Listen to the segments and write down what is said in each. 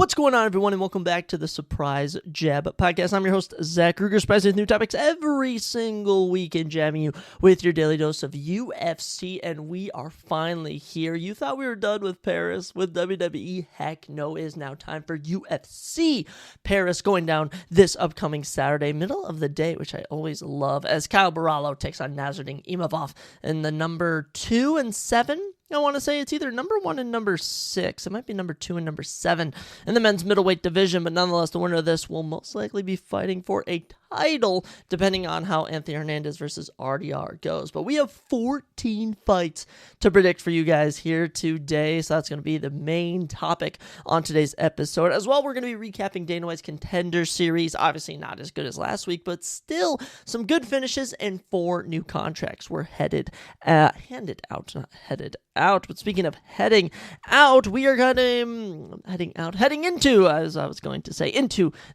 What's going on, everyone, and welcome back to the Surprise Jab Podcast. I'm your host, Zach Ruger, surprising with new topics every single week and jamming you with your daily dose of UFC, and we are finally here. You thought we were done with Paris, with WWE? Heck no, it is now time for UFC Paris going down this upcoming Saturday, middle of the day, which I always love, as Kyle Barallo takes on Nasruddin Imavov in the number 2 and 7. I want to say it's either number 1 and number 6. It might be number 2 and number 7 in the men's middleweight division, but nonetheless, the winner of this will most likely be fighting for a title, depending on how Anthony Hernandez versus RDR goes. But we have 14 fights to predict for you guys here today, so that's going to be the main topic on today's episode. As well, we're going to be recapping Dana White's Contender Series. Obviously not as good as last week, but still some good finishes and 4 new contracts were handed out. But speaking of heading out, we are heading into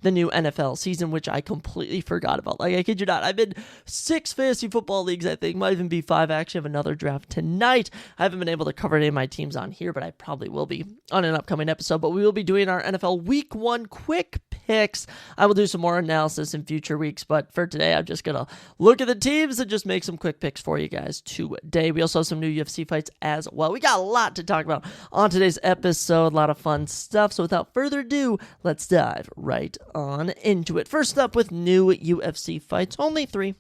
the new NFL season, which I completely forgot about. Like, I kid you not, I'm in 6 fantasy football leagues, I think. Might even be 5. I actually have another draft tonight. I haven't been able to cover any of my teams on here, but I probably will be on an upcoming episode. But we will be doing our NFL Week 1 quick picks. I will do some more analysis in future weeks, but for today, I'm just going to look at the teams and just make some quick picks for you guys today. We also have some new UFC fights as well. We got a lot to talk about on today's episode, a lot of fun stuff. So without further ado, let's dive right on into it. First up with new UFC fights, only three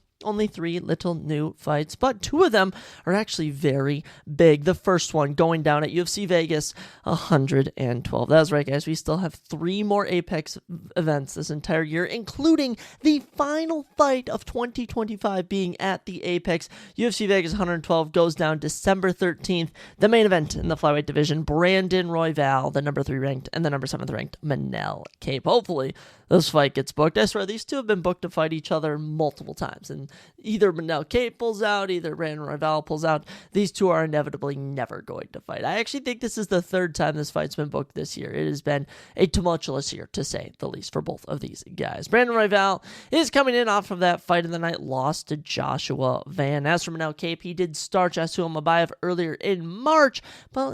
little new fights, but 2 of them are actually very big. The first one going down at UFC Vegas 112. That's right, guys. We still have 3 more Apex events this entire year, including the final fight of 2025 being at the Apex. UFC Vegas 112 goes down December 13th. The main event in the flyweight division, Brandon Royval, the number 3 ranked, and the number 7th ranked Manel Kape. Hopefully, this fight gets booked. I swear, these 2 have been booked to fight each other multiple times, and either Manel Kape pulls out, either Brandon Royval pulls out. These 2 are inevitably never going to fight. I actually think this is the 3rd time this fight's been booked this year. It has been a tumultuous year, to say the least, for both of these guys. Brandon Royval is coming in off of that fight of the night loss to Joshua Van. As for Manel Kape, he did start Joshua Mabayev earlier in March, but,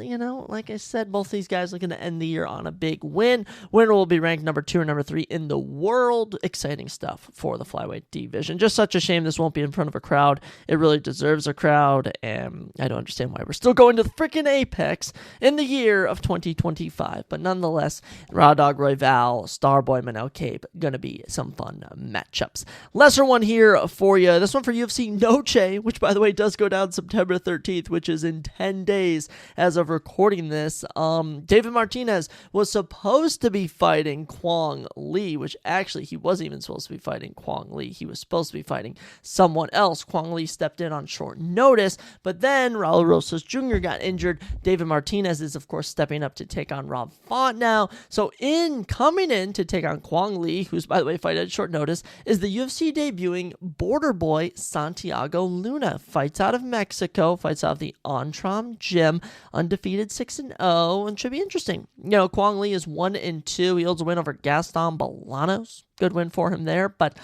like I said, both these guys looking to end the year on a big win. Winner will be ranked number 2 or number 3 in the world. Exciting stuff for the flyweight division. Just such a shame this won't be in front of a crowd. It really deserves a crowd, and I don't understand why we're still going to the freaking Apex in the year of 2025. But nonetheless, Raw Dog Royval, Starboy Manel Kape, gonna be some fun matchups. Lesser one here for you. This one for UFC Noche, which by the way does go down September 13th, which is in 10 days as of recording this. David Martinez was supposed to be fighting Kwong Lee, which actually he wasn't even supposed to be fighting Kwong Lee. He was supposed to be fighting someone else. Kwong Lee stepped in on short notice, but then Raul Rosas Jr. got injured. David Martinez is, of course, stepping up to take on Rob Font now. So coming in to take on Kwong Lee, who's, by the way, fighting at short notice, is the UFC debuting border boy Santiago Luna. Fights out of Mexico, fights out of the Antram Gym, undefeated 6-0, and should be interesting. Kwong Lee is 1-2. He holds a win over Gaston Bolanos. Good win for him there, but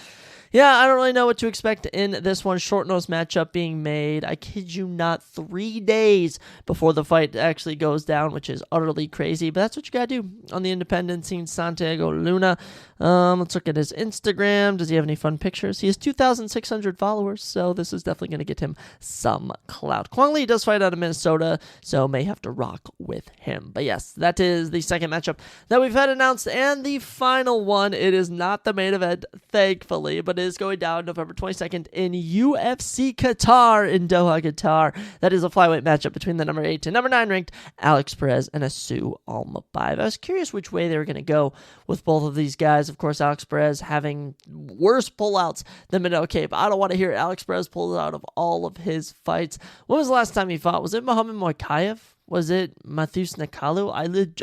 yeah, I don't really know what to expect in this one. Short notice matchup being made. I kid you not, 3 days before the fight actually goes down, which is utterly crazy. But that's what you gotta do on the independent scene. Santiago Luna. Let's look at his Instagram. Does he have any fun pictures? He has 2,600 followers, so this is definitely going to get him some clout. Kwong Lee does fight out of Minnesota, so may have to rock with him. But yes, that is the second matchup that we've had announced, and the final one. It is not the main event, thankfully, but it is going down November 22nd in UFC Qatar in Doha, Qatar. That is a flyweight matchup between the number 8 and number 9 ranked Alex Perez and Asu Almabayev. I was curious which way they were going to go with both of these guys. Of course, Alex Perez having worse pullouts than Manel Kape. I don't want to hear Alex Perez pull out of all of his fights. When was the last time he fought? Was it Muhammad Mokaev? Was it Matthews Nakalu?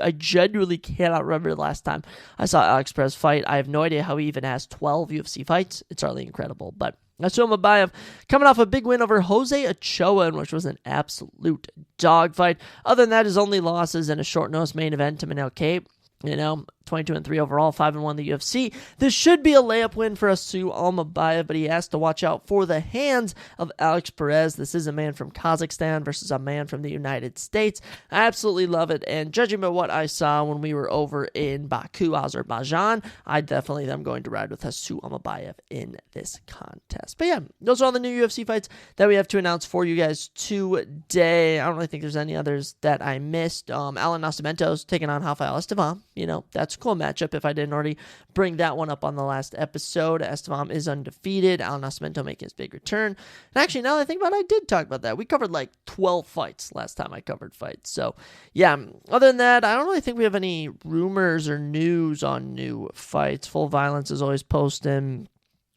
I genuinely cannot remember the last time I saw Alex Perez fight. I have no idea how he even has 12 UFC fights. It's hardly incredible, but Asu Almabayev coming off a big win over Jose Ochoa, which was an absolute dogfight. Other than that, his only losses in a short notice main event to Manel Kape. 22-3 overall, 5-1 in the UFC. This should be a layup win for Asu Almabayev, but he has to watch out for the hands of Alex Perez. This is a man from Kazakhstan versus a man from the United States. I absolutely love it, and judging by what I saw when we were over in Baku, Azerbaijan, I definitely am going to ride with Asu Almabayev in this contest. But yeah, those are all the new UFC fights that we have to announce for you guys today. I don't really think there's any others that I missed. Alan Nascimento's taking on Rafael Estevam. That's a cool matchup if I didn't already bring that one up on the last episode. Estevam is undefeated. Alan Nascimento making his big return. And actually, now that I think about it, I did talk about that. We covered like 12 fights last time I covered fights. So, yeah, other than that, I don't really think we have any rumors or news on new fights. Full Violence is always posting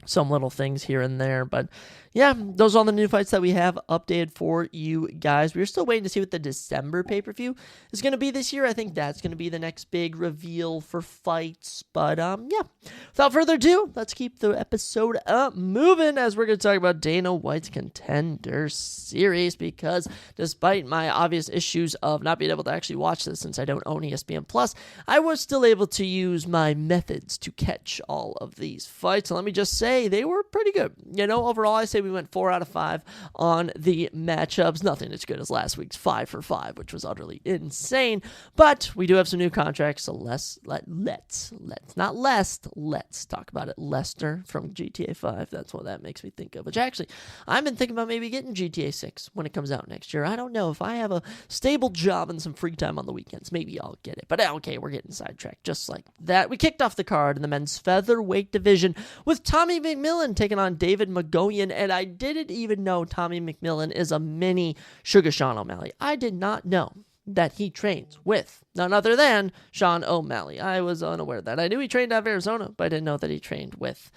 some little things here and there, but yeah, those are all the new fights that we have updated for you guys. We're still waiting to see what the December pay-per-view is going to be this year. I think that's going to be the next big reveal for fights. But yeah, without further ado, let's keep the episode moving as we're going to talk about Dana White's Contender Series, because despite my obvious issues of not being able to actually watch this since I don't own ESPN Plus, I was still able to use my methods to catch all of these fights. And let me just say, they were pretty good. Overall, I say we went 4 out of 5 on the matchups. Nothing as good as last week's 5 for 5, which was utterly insane. But we do have some new contracts, so let's talk about it. Lester from GTA 5, that's what that makes me think of. Which actually, I've been thinking about maybe getting GTA 6 when it comes out next year. I don't know. If I have a stable job and some free time on the weekends, maybe I'll get it. But okay, we're getting sidetracked just like that. We kicked off the card in the men's featherweight division with Tommy McMillan taking on David Magoyan, and I didn't even know Tommy McMillan is a mini Sugar Sean O'Malley. I did not know that he trains with none other than Sean O'Malley. I was unaware of that. I knew he trained out of Arizona, but I didn't know that he trained with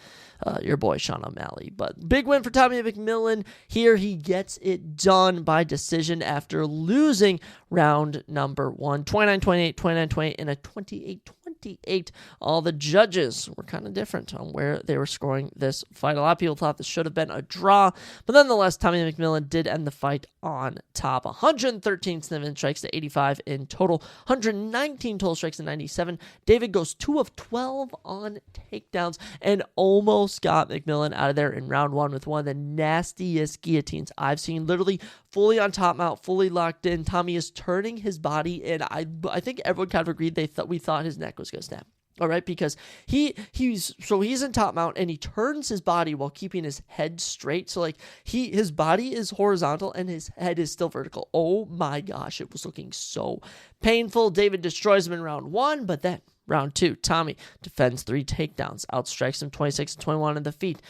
your boy Sean O'Malley. But big win for Tommy McMillan. Here he gets it done by decision after losing round number 1. 29-28, 29-28, and a 28-28. All the judges were kind of different on where they were scoring this fight. A lot of people thought this should have been a draw, but nonetheless, Tommy McMillan did end the fight on top. 113 submission strikes to 85 in total, 119 total strikes to 97. David goes 2 of 12 on takedowns and almost got McMillan out of there in round 1 with one of the nastiest guillotines I've seen. Literally fully on top mount, fully locked in. Tommy is turning his body, and I think everyone kind of agreed we thought his neck was going to snap. All right, because he's in top mount and he turns his body while keeping his head straight. So like his body is horizontal and his head is still vertical. Oh my gosh, it was looking so painful. David destroys him in round 1, but then round 2, Tommy defends 3 takedowns, outstrikes him 26-21 in the feet.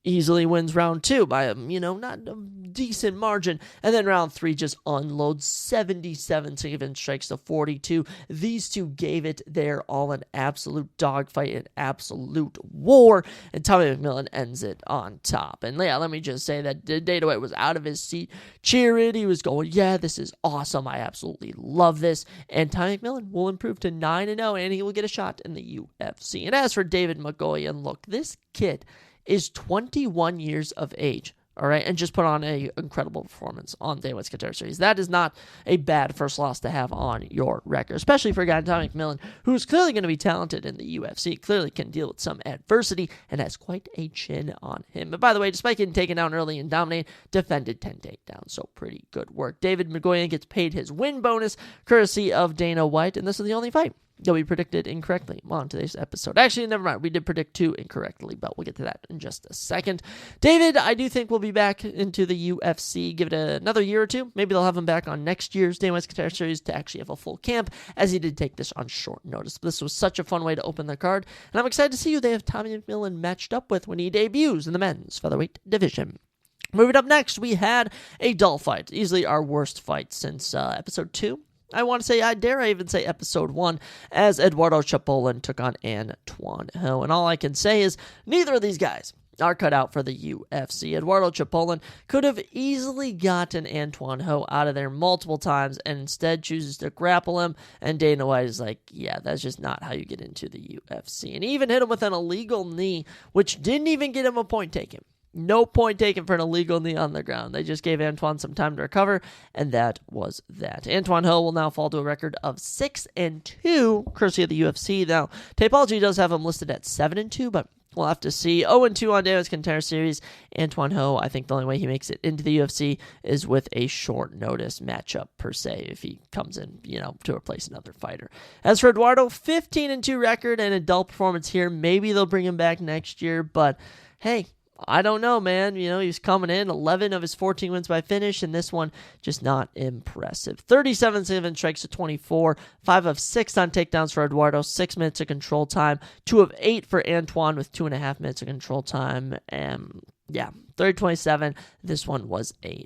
Easily wins round 2 by a, not a decent margin. And then round 3 just unloads 77 significant strikes to 42. These two gave it their all, an absolute dogfight, an absolute war. And Tommy McMillan ends it on top. And yeah, let me just say that Dana White was out of his seat cheering. He was going, yeah, this is awesome. I absolutely love this. And Tommy McMillan will improve to 9-0, and he will get a shot in the UFC. And as for David Magoyan, look, this kid is 21 years of age, all right, and just put on an incredible performance on Dana White's Contender Series. That is not a bad first loss to have on your record, especially for a guy like Tommy McMillan, who's clearly going to be talented in the UFC, clearly can deal with some adversity, and has quite a chin on him. But by the way, despite getting taken down early and dominated, defended 10 takedowns, so pretty good work. David Magoyan gets paid his win bonus, courtesy of Dana White, and this is the only fight that we predicted incorrectly on today's episode. Actually, never mind. We did predict 2 incorrectly, but we'll get to that in just a second. David, I do think will be back into the UFC. Give it another year or 2. Maybe they'll have him back on next year's Dana White's Contender Series to actually have a full camp, as he did take this on short notice. But this was such a fun way to open the card, and I'm excited to see who they have Tommy McMillan matched up with when he debuts in the men's featherweight division. Moving up next, we had a dull fight. Easily our worst fight since episode 2. I want to say, I dare even say episode 1, as Eduardo Chapolin took on Antoine Ho. And all I can say is, neither of these guys are cut out for the UFC. Eduardo Chapolin could have easily gotten Antoine Ho out of there multiple times, and instead chooses to grapple him, and Dana White is like, yeah, that's just not how you get into the UFC. And he even hit him with an illegal knee, which didn't even get him a point taken. No point taken for an illegal knee on the ground. They just gave Antoine some time to recover, and that was that. Antoine Hill will now fall to a record of 6-2, courtesy of the UFC. Now, Tapology does have him listed at 7-2, but we'll have to see. 0-2 on Davis Contender Series. Antoine Hill, I think the only way he makes it into the UFC is with a short notice matchup, per se, if he comes in, to replace another fighter. As for Eduardo, 15-2 record and a dull performance here. Maybe they'll bring him back next year, but hey, I don't know, man. He's coming in 11 of his 14 wins by finish, and this one just not impressive. 37 strikes to 24, 5 of 6 on takedowns for Eduardo, 6 minutes of control time, 2 of 8 for Antoine with 2.5 minutes of control time, and 30-27. This one was a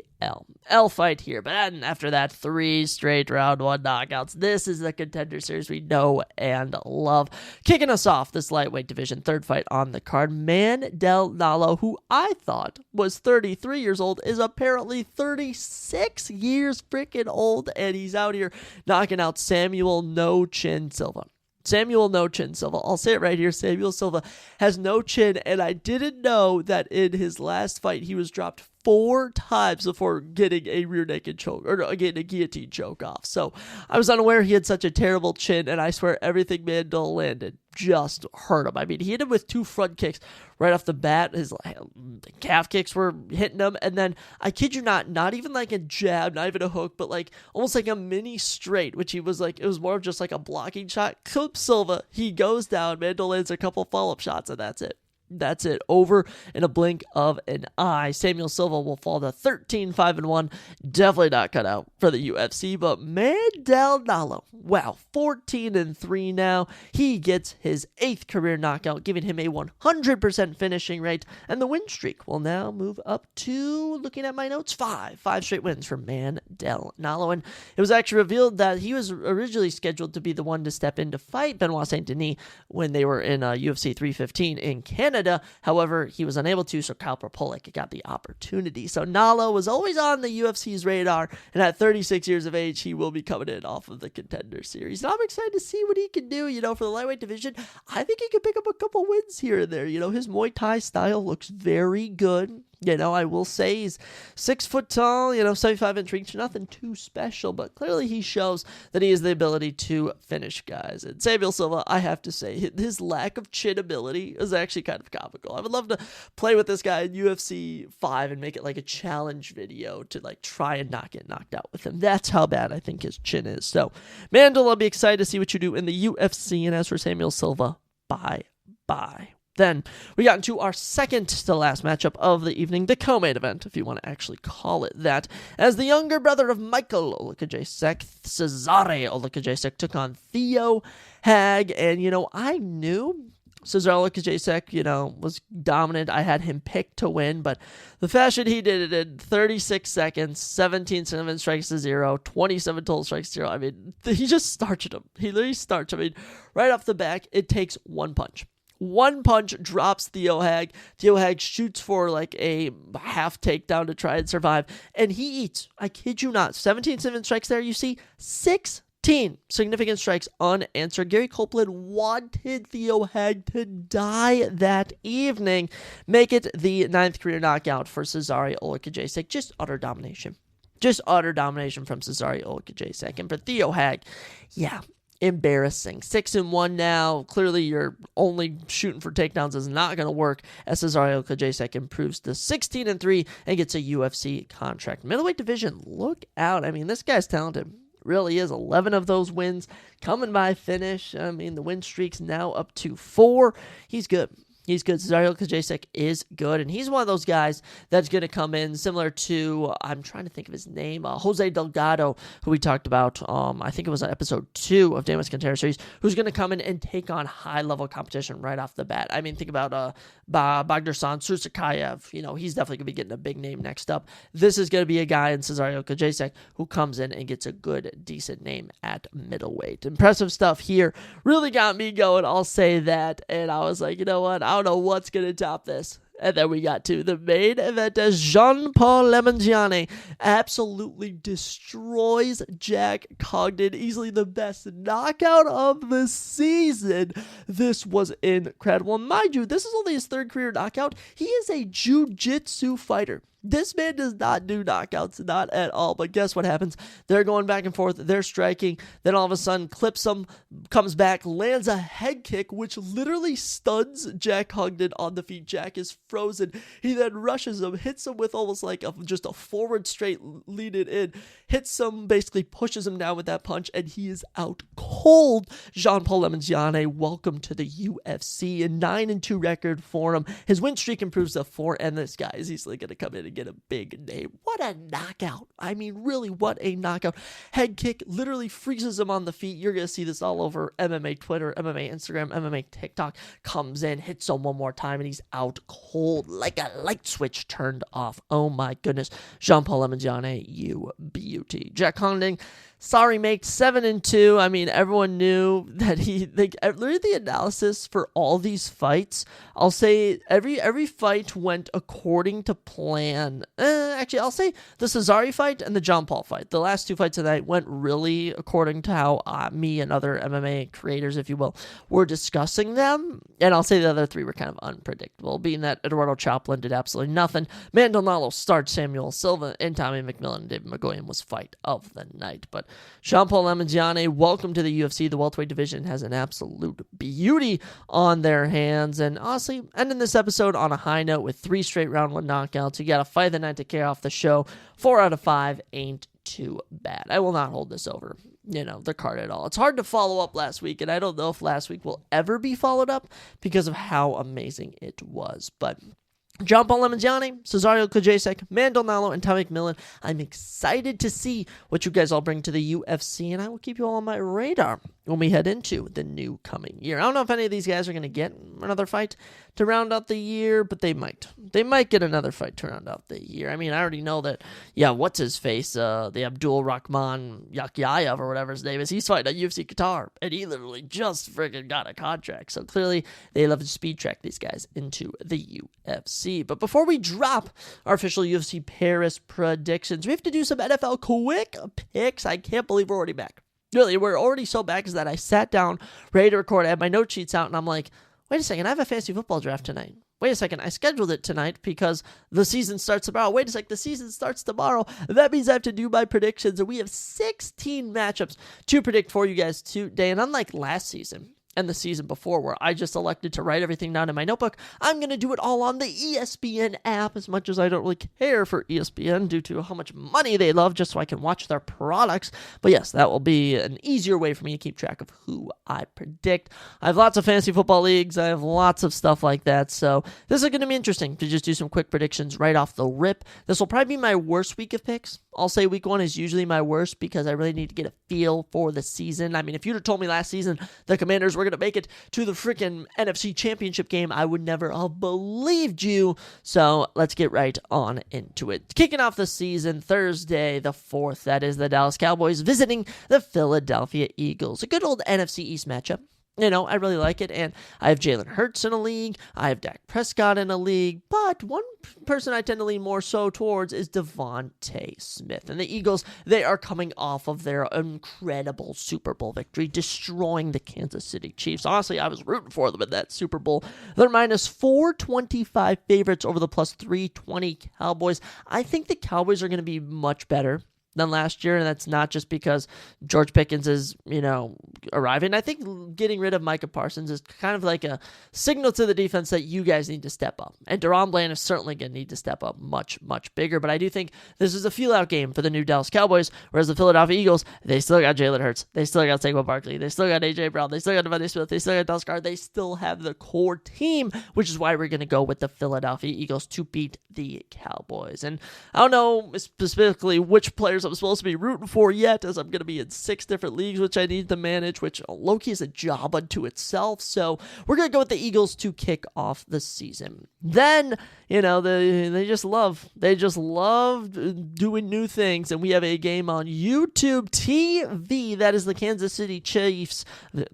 L fight here, but then after that, 3 straight round 1 knockouts. This is the Contender Series we know and love. Kicking us off this lightweight division, third fight on the card, Mandel who I thought was 33 years old, is apparently 36 years freaking old, and he's out here knocking out Samuel No Chin Silva. Samuel No Chin Silva. I'll say it right here. Samuel Silva has no chin, and I didn't know that in his last fight he was dropped 4 times before getting a rear naked choke, or getting a guillotine choke off. So I was unaware he had such a terrible chin, and I swear everything Mandel landed just hurt him. I mean, he hit him with 2 front kicks right off the bat. His calf kicks were hitting him, and then, I kid you not even like a jab, not even a hook, but like almost like a mini straight, which he was like, it was more of just like a blocking shot. Clip Silva, he goes down, Mandel lands a couple follow-up shots, and that's it. That's it. Over in a blink of an eye. Samuel Silva will fall to 13-5-1. Definitely not cut out for the UFC, but Mandel wow, 14-3 now. He gets his 8th career knockout, giving him a 100% finishing rate, and the win streak will now move up to, looking at my notes, 5 straight wins for Mandel. And it was actually revealed that he was originally scheduled to be the one to step in to fight Benoit Saint Denis when they were in UFC 315 in Canada. However, he was unable to, so Kyle Propolic got the opportunity. So Nalo was always on the UFC's radar, and at 36 years of age, he will be coming in off of the Contender Series. And I'm excited to see what he can do, for the lightweight division. I think he could pick up a couple wins here and there. His Muay Thai style looks very good. I will say he's 6 foot tall, 75-inch reach, nothing too special, but clearly he shows that he has the ability to finish guys. And Samuel Silva, I have to say, his lack of chin ability is actually kind of comical. I would love to play with this guy in UFC 5 and make it like a challenge video to like try and not get knocked out with him. That's how bad I think his chin is. So, Mandel, I'll be excited to see what you do in the UFC. And as for Samuel Silva, bye. Then we got into our second to last matchup of the evening, the co-main event, if you want to actually call it that, as the younger brother of Michael Olakajasek, Cesare Olakajasek, took on Theo Hag. And, I knew Cesare Olakajasek, was dominant. I had him picked to win, but the fashion he did it in 36 seconds, 17 strikes to 0, 27 total strikes to 0. I mean, he just starched him. He literally starched him. I mean, right off the back, it takes one punch. One punch drops Theo Hag. Theo Hag shoots for like a half takedown to try and survive, and he eats, I kid you not, 17 strikes there. You see 16 significant strikes unanswered. Gary Copeland wanted Theo Hag to die that evening. Make it the 9th career knockout for Cesare Olakajasek. Just utter domination. From Cesare Olakajasek. And for Theo Hag, embarrassing. 6-1 now. Clearly, you're only shooting for takedowns is not going to work as Cesare Olakajasek improves to 16-3 and gets a UFC contract. Middleweight division, look out. I mean, this guy's talented. Really is. 11 of those wins coming by finish. I mean, the win streak's now up to 4. He's good. Cesare Olakajasek is good, and he's one of those guys that's going to come in similar to, I'm trying to think of his name, Jose Delgado, who we talked about, I think it was on episode 2 of Damas Contender Series, who's going to come in and take on high-level competition right off the bat. I mean, think about Bagdarsan Sursakayev. He's definitely going to be getting a big name next up. This is going to be a guy in Cesare Olakajasek who comes in and gets a good, decent name at middleweight. Impressive stuff here. Really got me going, I'll say that, and I was like, you know what? I don't know what's going to top this. And then we got to the main event as Jean-Paul Lemongiane absolutely destroys Jack Cogdon. Easily the best knockout of the season. This was incredible. Mind you, this is only his third career knockout. He is a jiu-jitsu fighter. This man does not do knockouts, not at all. But guess what happens? They're going back and forth. They're striking. Then all of a sudden, clips him, comes back, lands a head kick, which literally stuns Jack Cogdon on the feet. Jack is frozen. He then rushes him, hits him with almost like just a forward straight lead it in, hits him, basically pushes him down with that punch, and he is out cold. Jean-Paul Lemongiane, welcome to the UFC. A 9-2 record for him. His win streak improves to 4, and this guy is easily going to come in and get a big name. What a knockout. I mean, really, what a knockout. Head kick literally freezes him on the feet. You're going to see this all over MMA Twitter, MMA Instagram, MMA TikTok. Comes in, hits him one more time, and he's out cold like a light switch turned off. Oh my goodness. Jean-Paul Lemongiane, you beauty. Jack Cogdon, sorry, mate, 7-2. I mean, everyone knew that literally the analysis for all these fights, I'll say every fight went according to plan. Actually, I'll say the Cesare fight and the John Paul fight. The last two fights tonight went really according to how me and other MMA creators, if you will, were discussing them. And I'll say the other three were kind of unpredictable, being that Eduardo Choplin did absolutely nothing. Maldonado starched Samuel Silva, and Tommy McMillan and David McGoyan was fight of the night. But Jean-Paul Lemongiane, welcome to the UFC. The welterweight division has an absolute beauty on their hands. And honestly, ending this episode on a high note with 3 straight round 1 knockouts. You got a fight of the night to kick off the show. 4 out of 5 ain't too bad. I will not hold this over, the card at all. It's hard to follow up last week, and I don't know if last week will ever be followed up because of how amazing it was. But Jean-Paul Lemongiane, Cesario Kajacek, Maldonado, and Tommy McMillan. I'm excited to see what you guys all bring to the UFC, and I will keep you all on my radar when we head into the new coming year. I don't know if any of these guys are going to get another fight to round out the year, but they might. They might get another fight to round out the year. I mean, I already know that, what's-his-face, the Abdul Rahman Yakyayev or whatever his name is, he's fighting at UFC Qatar, and he literally just friggin' got a contract. So clearly, they love to speed track these guys into the UFC. But before we drop our official UFC Paris predictions, we have to do some NFL quick picks. I can't believe we're already back. Really, we're already so back is that I sat down, ready to record. I had my note sheets out, and I'm like, wait a second, I have a fantasy football draft tonight. Wait a second, I scheduled it tonight because the season starts tomorrow. Wait a second, the season starts tomorrow. That means I have to do my predictions, and we have 16 matchups to predict for you guys today. And unlike last season and the season before where I just elected to write everything down in my notebook, I'm going to do it all on the ESPN app, as much as I don't really care for ESPN due to how much money they love just so I can watch their products. But yes, that will be an easier way for me to keep track of who I predict. I have lots of fantasy football leagues. I have lots of stuff like that. So this is going to be interesting to just do some quick predictions right off the rip. This will probably be my worst week of picks. I'll say week 1 is usually my worst because I really need to get a feel for the season. I mean, if you'd have told me last season the Commanders were going to make it to the freaking NFC Championship game, I would never have believed you. So let's get right on into it. Kicking off the season Thursday the 4th, that is the Dallas Cowboys visiting the Philadelphia Eagles. A good old NFC East matchup. I really like it, and I have Jalen Hurts in a league, I have Dak Prescott in a league, but one person I tend to lean more so towards is Devontae Smith. And the Eagles, they are coming off of their incredible Super Bowl victory, destroying the Kansas City Chiefs. Honestly, I was rooting for them in that Super Bowl. They're minus 425 favorites over the plus 320 Cowboys. I think the Cowboys are going to be much better than last year, and that's not just because George Pickens is, arriving. I think getting rid of Micah Parsons is kind of like a signal to the defense that you guys need to step up. And Deron Bland is certainly going to need to step up much, much bigger. But I do think this is a feel-out game for the new Dallas Cowboys, whereas the Philadelphia Eagles, they still got Jalen Hurts. They still got Saquon Barkley. They still got A.J. Brown. They still got Devontae Smith. They still got Dallas Carr. They still have the core team, which is why we're going to go with the Philadelphia Eagles to beat the Cowboys. And I don't know specifically which players I'm supposed to be rooting for yet, as I'm going to be in 6 different leagues, which I need to manage, which low-key is a job unto itself. So we're going to go with the Eagles to kick off the season. Then, they just love doing new things, and we have a game on YouTube TV. That is the Kansas City Chiefs,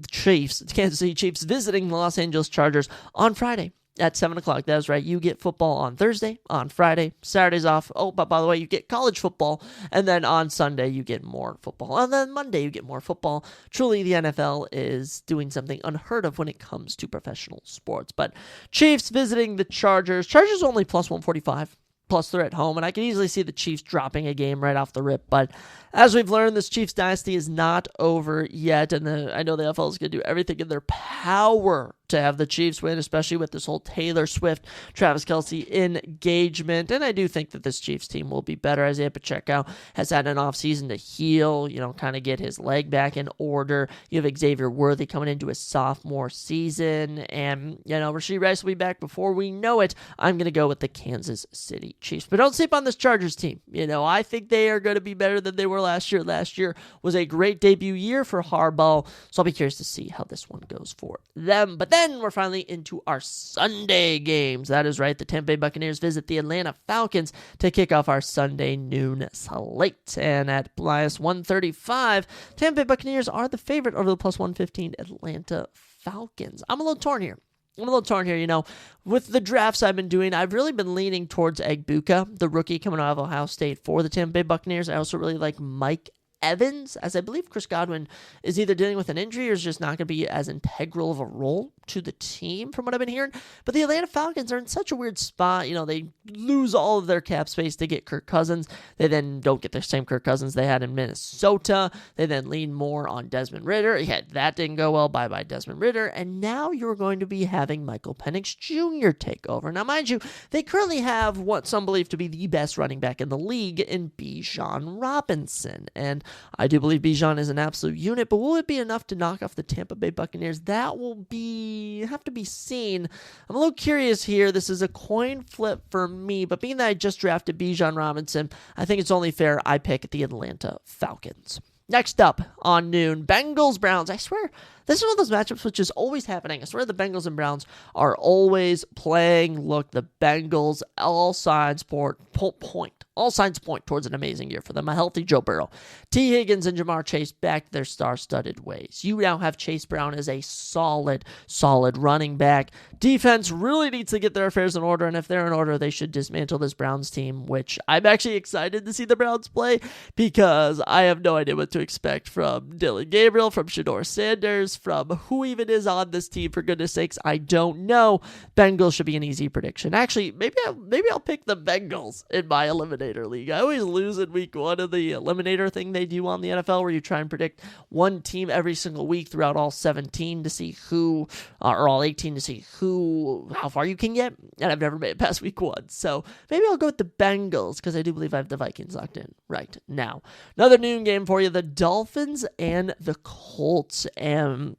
Kansas City Chiefs visiting the Los Angeles Chargers on Friday. at 7 o'clock. That is right. You get football on Thursday, on Friday, Saturday's off. Oh, but by the way, you get college football. And then on Sunday, you get more football. And then Monday, you get more football. Truly, the NFL is doing something unheard of when it comes to professional sports. But Chiefs visiting the Chargers. Chargers only plus 145. Plus, they're at home, and I can easily see the Chiefs dropping a game right off the rip. But as we've learned, this Chiefs dynasty is not over yet, and I know the NFL is going to do everything in their power to have the Chiefs win, especially with this whole Taylor Swift, Travis Kelce engagement. And I do think that this Chiefs team will be better, as Pacheco has had an offseason to heal, kind of get his leg back in order. You have Xavier Worthy coming into his sophomore season, and, Rashee Rice will be back before we know it. I'm going to go with the Kansas City Chiefs. But don't sleep on this Chargers team. I think they are going to be better than they were last year. Last year was a great debut year for Harbaugh, so I'll be curious to see how this one goes for them. But then we're finally into our Sunday games. That is right. The Tampa Bay Buccaneers visit the Atlanta Falcons to kick off our Sunday noon slate. And at plus 135, Tampa Bay Buccaneers are the favorite over the plus 115 Atlanta Falcons. I'm a little torn here. With the drafts I've been doing, I've really been leaning towards Egbuka, the rookie coming out of Ohio State for the Tampa Bay Buccaneers. I also really like Mike Evans, as I believe Chris Godwin is either dealing with an injury or is just not going to be as integral of a role to the team from what I've been hearing. But the Atlanta Falcons are in such a weird spot. They lose all of their cap space to get Kirk Cousins. They then don't get the same Kirk Cousins they had in Minnesota. They then lean more on Desmond Ridder. Yeah, that didn't go well. Bye-bye Desmond Ridder. And now you're going to be having Michael Penix Jr. take over. Now, mind you, they currently have what some believe to be the best running back in the league in Bijan Robinson. And I do believe Bijan is an absolute unit, but will it be enough to knock off the Tampa Bay Buccaneers? That will have to be seen. I'm a little curious here. This is a coin flip for me, but being that I just drafted Bijan Robinson, I think it's only fair I pick the Atlanta Falcons. Next up on noon, Bengals-Browns. I swear, this is one of those matchups which is always happening. I swear the Bengals and Browns are always playing. Look, the Bengals, all signs point towards an amazing year for them. A healthy Joe Burrow. T. Higgins and Jamar Chase back to their star-studded ways. You now have Chase Brown as a solid running back. Defense really needs to get their affairs in order, and if they're in order, they should dismantle this Browns team, which I'm actually excited to see the Browns play because I have no idea what to expect from Dylan Gabriel, from Shedeur Sanders, from who even is on this team, for goodness sakes. I don't know. Bengals should be an easy prediction. Actually, maybe I'll pick the Bengals in my eliminator league. I always lose in week one of the eliminator thing they do on the NFL, where you try and predict one team every single week throughout all 17 to see who, or all 18 to see how far you can get. And I've never made it past week one. So maybe I'll go with the Bengals because I do believe I have the Vikings locked in right now. Another noon game for you, the Dolphins and the Colts. And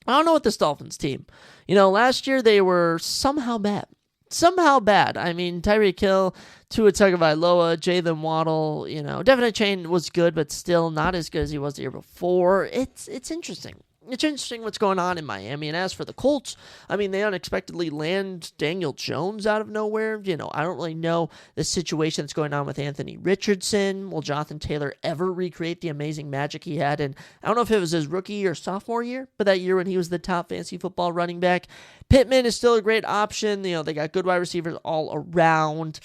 I don't know what this Dolphins team, last year they were somehow bad. I mean, Tyreek Hill, Tua Tagovailoa, Jalen Waddle, Devin Chain was good, but still not as good as he was the year before. It's interesting. It's interesting what's going on in Miami. And as for the Colts, I mean, they unexpectedly land Daniel Jones out of nowhere. I don't really know the situation that's going on with Anthony Richardson. Will Jonathan Taylor ever recreate the amazing magic he had? And I don't know if it was his rookie or sophomore year, but that year when he was the top fantasy football running back. Pittman is still a great option. They got good wide receivers all around.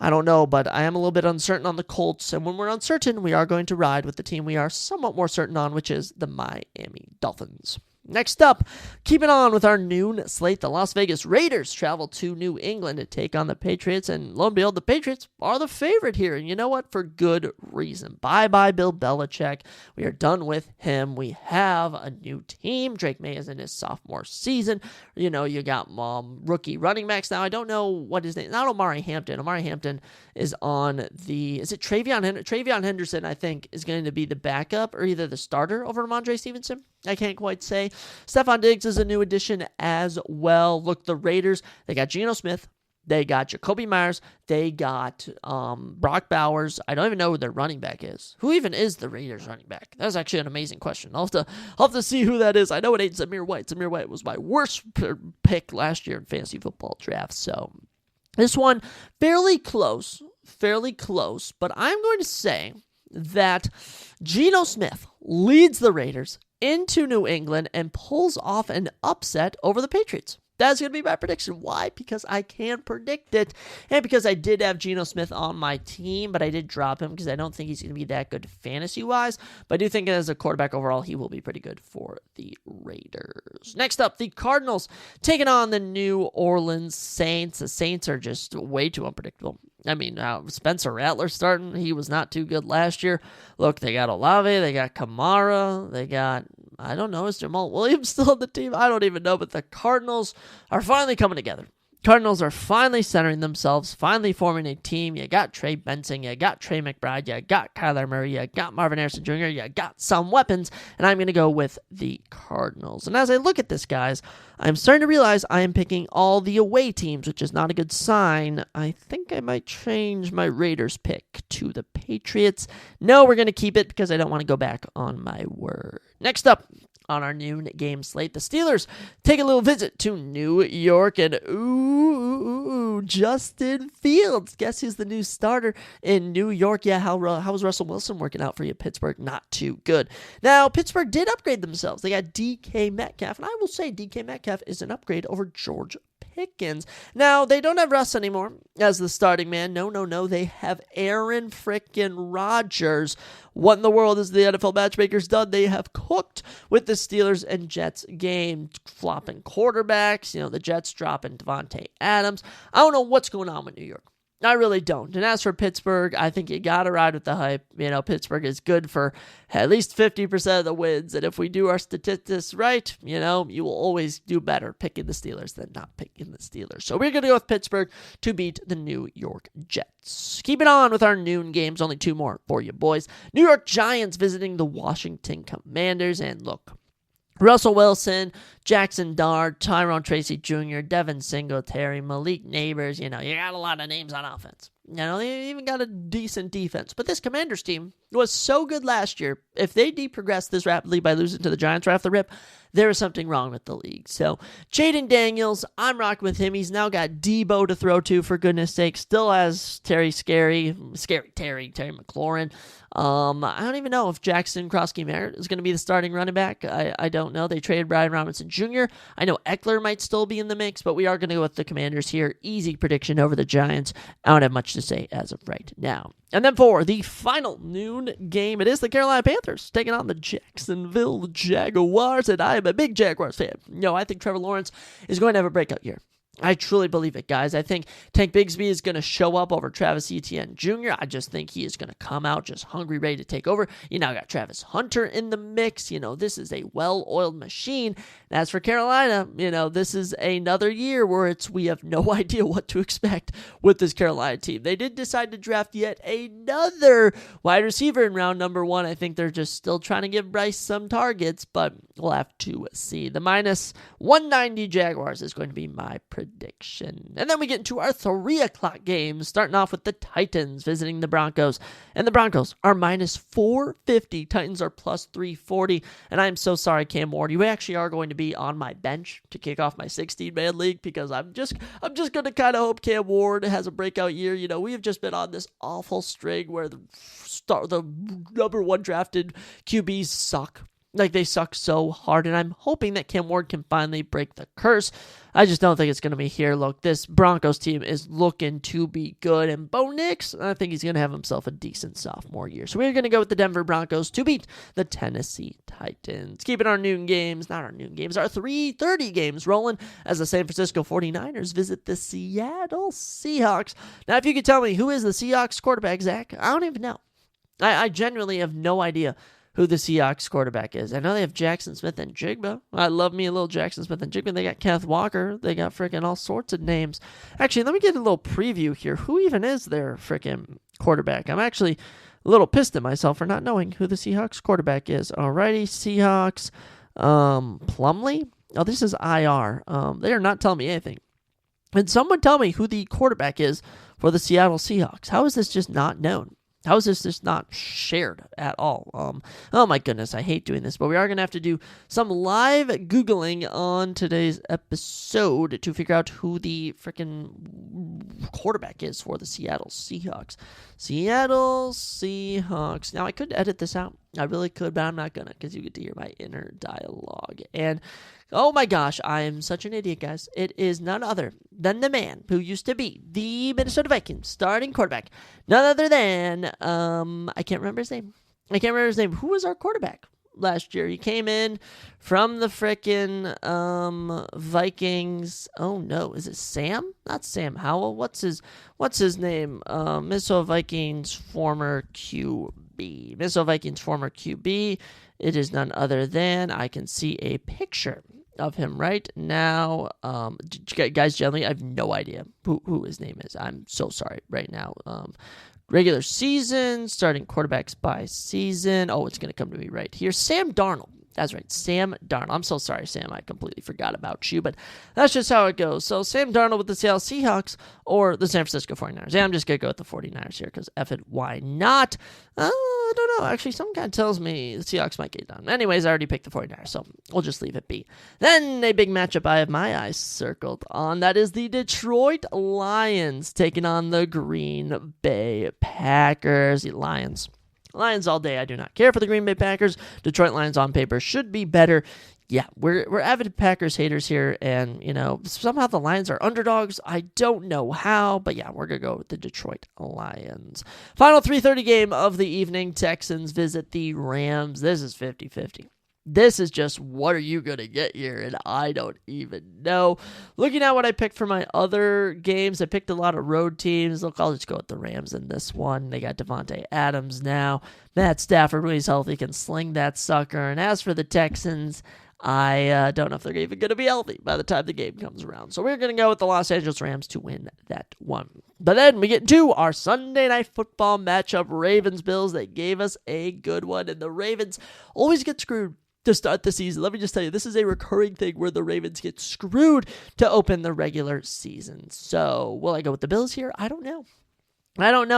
I don't know, but I am a little bit uncertain on the Colts. And when we're uncertain, we are going to ride with the team we are somewhat more certain on, which is the Miami Dolphins. Next up, keeping on with our noon slate, the Las Vegas Raiders travel to New England to take on the Patriots, and lo and behold, the Patriots are the favorite here, and you know what? For good reason. Bye-bye Bill Belichick. We are done with him. We have a new team. Drake May is in his sophomore season. You got rookie running backs now. I don't know what his name is. Not Omari Hampton. Omari Hampton is on is it Travion Henderson? Travion Henderson, I think, is going to be the backup or either the starter over Ramondre Stevenson. I can't quite say. Stephon Diggs is a new addition as well. Look, the Raiders, they got Geno Smith. They got Jacoby Myers. They got Brock Bowers. I don't even know who their running back is. Who even is the Raiders running back? That's actually an amazing question. I'll have to see who that is. I know it ain't Zamir White. Zamir White was my worst pick last year in fantasy football drafts. So this one, fairly close, but I'm going to say that Geno Smith leads the Raiders into New England and pulls off an upset over the Patriots. That's going to be my prediction. Why? Because I can predict it. And because I did have Geno Smith on my team, but I did drop him because I don't think he's going to be that good fantasy-wise. But I do think as a quarterback overall, he will be pretty good for the Raiders. Next up, the Cardinals taking on the New Orleans Saints. The Saints are just way too unpredictable. I mean, Spencer Rattler starting. He was not too good last year. Look, they got Olave. They got Kamara. They got, I don't know, is Jamal Williams still on the team? I don't even know, but the Cardinals are finally coming together. Cardinals are finally centering themselves, finally forming a team. You got Trey Benson, you got Trey McBride, you got Kyler Murray, you got Marvin Harrison Jr., you got some weapons, and I'm going to go with the Cardinals. And as I look at this, guys, I'm starting to realize I am picking all the away teams, which is not a good sign. I think I might change my Raiders pick to the Patriots. No, we're going to keep it because I don't want to go back on my word. Next up, on our noon game slate, the Steelers take a little visit to New York, and Justin Fields. Guess who's the new starter in New York? Yeah, how was Russell Wilson working out for you, Pittsburgh? Not too good. Now, Pittsburgh did upgrade themselves. They got DK Metcalf, and I will say DK Metcalf is an upgrade over George Pickens. Now, they don't have Russ anymore as the starting man. No. They have Aaron frickin' Rodgers. What in the world is the NFL matchmakers done? They have cooked with the Steelers and Jets game, flopping quarterbacks. The Jets dropping Devontae Adams. I don't know what's going on with New York. I really don't. And as for Pittsburgh, I think you got to ride with the hype. Pittsburgh is good for at least 50% of the wins. And if we do our statistics right, you will always do better picking the Steelers than not picking the Steelers. So we're going to go with Pittsburgh to beat the New York Jets. Keeping on with our noon games, only two more for you boys. New York Giants visiting the Washington Commanders. And look, Russell Wilson, Jackson Dart, Tyrone Tracy Jr., Devin Singletary, Malik Neighbors, you got a lot of names on offense. They even got a decent defense. But this Commanders team was so good last year. If they progress this rapidly by losing to the Giants right off the rip, there is something wrong with the league. So, Jaden Daniels, I'm rocking with him. He's now got Debo to throw to, for goodness sake. Still has Terry McLaurin. I don't even know if Jackson Krosky-Merritt is going to be the starting running back. I don't know. They traded Brian Robinson Jr. I know Eckler might still be in the mix, but we are going to go with the Commanders here. Easy prediction over the Giants. I don't have much to say as of right now. And then for the final noon game, it is the Carolina Panthers taking on the Jacksonville Jaguars, and I am a big Jaguars fan. I think Trevor Lawrence is going to have a breakout year. I truly believe it, guys. I think Tank Bigsby is going to show up over Travis Etienne Jr. I just think he is going to come out just hungry, ready to take over. You now got Travis Hunter in the mix. This is a well-oiled machine. And as for Carolina, this is another year where we have no idea what to expect with this Carolina team. They did decide to draft yet another wide receiver in round number 1. I think they're just still trying to give Bryce some targets, but we'll have to see. The minus 190 Jaguars is going to be my prediction. And then we get into our 3 o'clock games, starting off with the Titans visiting the Broncos. And the Broncos are minus 450. Titans are plus 340. And I'm so sorry, Cam Ward. You actually are going to be on my bench to kick off my 16-man league because I'm just going to kind of hope Cam Ward has a breakout year. We have just been on this awful string where the number 1 drafted QBs suck. Like, they suck so hard, and I'm hoping that Cam Ward can finally break the curse. I just don't think it's going to be here. Look, this Broncos team is looking to be good, and Bo Nix, I think he's going to have himself a decent sophomore year. So we're going to go with the Denver Broncos to beat the Tennessee Titans. Keeping our 3:30 games rolling as the San Francisco 49ers visit the Seattle Seahawks. Now, if you could tell me who is the Seahawks quarterback, Zach, I don't even know. I genuinely have no idea who the Seahawks quarterback is. I know they have Jackson Smith and Jigba. I love me a little Jackson Smith and Jigba. They got Kenneth Walker. They got freaking all sorts of names. Actually, let me get a little preview here. Who even is their freaking quarterback? I'm actually a little pissed at myself for not knowing who the Seahawks quarterback is. Alrighty, Seahawks. Plumlee? Oh, this is IR. They are not telling me anything. And someone tell me who the quarterback is for the Seattle Seahawks. How is this just not known? How is this just not shared at all? Oh my goodness, I hate doing this, but we are going to have to do some live Googling on today's episode to figure out who the freaking quarterback is for the Seattle Seahawks. Seattle Seahawks. Now, I could edit this out I really could, but I'm not gonna, because you get to hear my inner dialogue. And oh my gosh, I am such an idiot, guys. It is none other than the man who used to be the Minnesota Vikings starting quarterback. None other than I can't remember his name. Who was our quarterback last year? He came in from the frickin' Vikings. Oh no, is it Sam? Not Sam Howell. What's his name? Minnesota Vikings former QB. It is none other than, I can see a picture of him right now. Guys, generally, I have no idea who his name is. I'm so sorry right now. Regular season, starting quarterbacks by season. Oh, it's going to come to me right here. Sam Darnold. That's right, Sam Darnold. I'm so sorry, Sam. I completely forgot about you, but that's just how it goes. So Sam Darnold with the Seattle Seahawks or the San Francisco 49ers. Yeah, I'm just going to go with the 49ers here because F it, why not? I don't know. Actually, some guy tells me the Seahawks might get done. Anyways, I already picked the 49ers, so we'll just leave it be. Then a big matchup I have my eyes circled on. That is the Detroit Lions taking on the Green Bay Packers. The Lions all day. I do not care for the Green Bay Packers. Detroit Lions on paper should be better. Yeah, we're avid Packers haters here, and, somehow the Lions are underdogs. I don't know how, but yeah, we're going to go with the Detroit Lions. Final 3:30 game of the evening, Texans visit the Rams. This is 50-50. This is just, what are you going to get here? And I don't even know. Looking at what I picked for my other games, I picked a lot of road teams. Look, I'll just go with the Rams in this one. They got Devontae Adams now. Matt Stafford, when he's healthy, can sling that sucker. And as for the Texans, I don't know if they're even going to be healthy by the time the game comes around. So we're going to go with the Los Angeles Rams to win that one. But then we get to our Sunday Night Football matchup, Ravens-Bills. They gave us a good one, and the Ravens always get screwed to start the season. Let me just tell you, this is a recurring thing where the Ravens get screwed to open the regular season. So will I go with the Bills here? I don't know.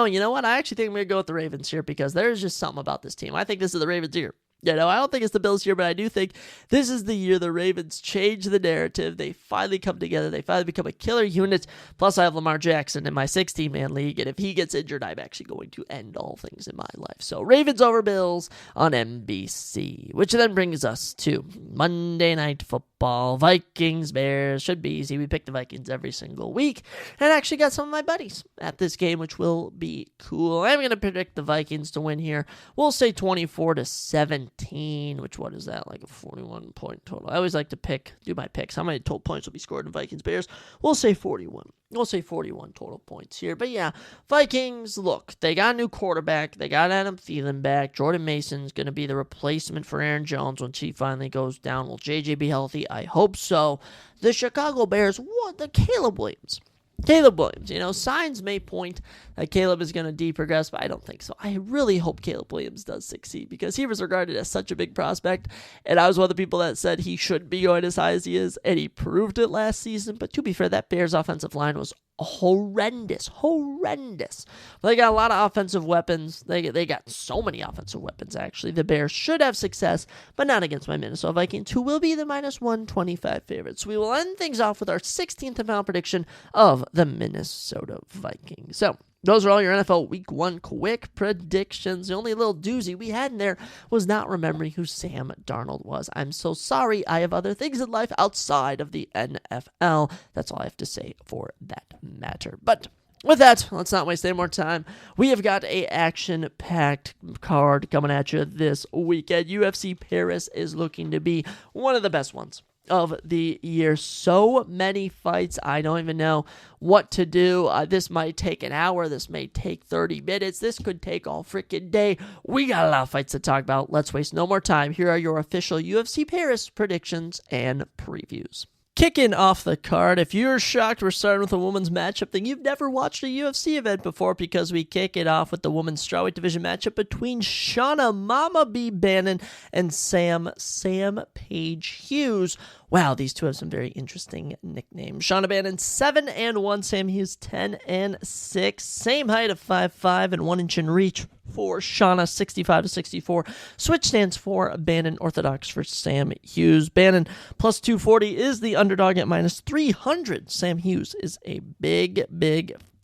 You know what? I actually think I'm going to go with the Ravens here because there's just something about this team. I think this is the Ravens' year. I don't think it's the Bills here, but I do think this is the year the Ravens change the narrative. They finally come together. They finally become a killer unit. Plus, I have Lamar Jackson in my 16-man league, and if he gets injured, I'm actually going to end all things in my life. So, Ravens over Bills on NBC, which then brings us to Monday Night Football. Vikings, Bears, should be easy. We pick the Vikings every single week, and I actually got some of my buddies at this game, which will be cool. I'm going to predict the Vikings to win here. We'll say 24-17. Which, what is that, like a 41-point total? I always like to do my picks. How many total points will be scored in Vikings Bears? We'll say 41. We'll say 41 total points here. But yeah, Vikings, look, they got a new quarterback. They got Adam Thielen back. Jordan Mason's going to be the replacement for Aaron Jones when he finally goes down. Will JJ be healthy? I hope so. The Chicago Bears, Caleb Williams. Signs may point that Caleb is going to deprogress, but I don't think so. I really hope Caleb Williams does succeed because he was regarded as such a big prospect, and I was one of the people that said he shouldn't be going as high as he is, and he proved it last season. But to be fair, that Bears offensive line was horrendous. But they got a lot of offensive weapons. They got so many offensive weapons, actually. The Bears should have success, but not against my Minnesota Vikings, who will be the -125 favorites. We will end things off with our 16th and final prediction of the Minnesota Vikings. So, those are all your NFL Week 1 quick predictions. The only little doozy we had in there was not remembering who Sam Darnold was. I'm so sorry. I have other things in life outside of the NFL. That's all I have to say for that matter. But with that, let's not waste any more time. We have got a action-packed card coming at you this weekend. UFC Paris is looking to be one of the best ones of the year. So many fights, I don't even know what to do. This might take an hour. This may take 30 minutes. This could take all freaking day. We got a lot of fights to talk about. Let's waste no more time. Here are your official UFC Paris predictions and previews. Kicking off the card, if you're shocked we're starting with a women's matchup, then you've never watched a UFC event before, because we kick it off with the women's strawweight division matchup between Shauna Mama B. Bannon and Sam Page Hughes. Wow, these two have some very interesting nicknames. Shauna Bannon, 7-1. Sam Hughes, 10-6. Same height of 5'5" and 1 inch in reach for Shauna, 65-64. Switch stands for Bannon, orthodox for Sam Hughes. Bannon plus 240 is the underdog at minus 300. Sam Hughes is a big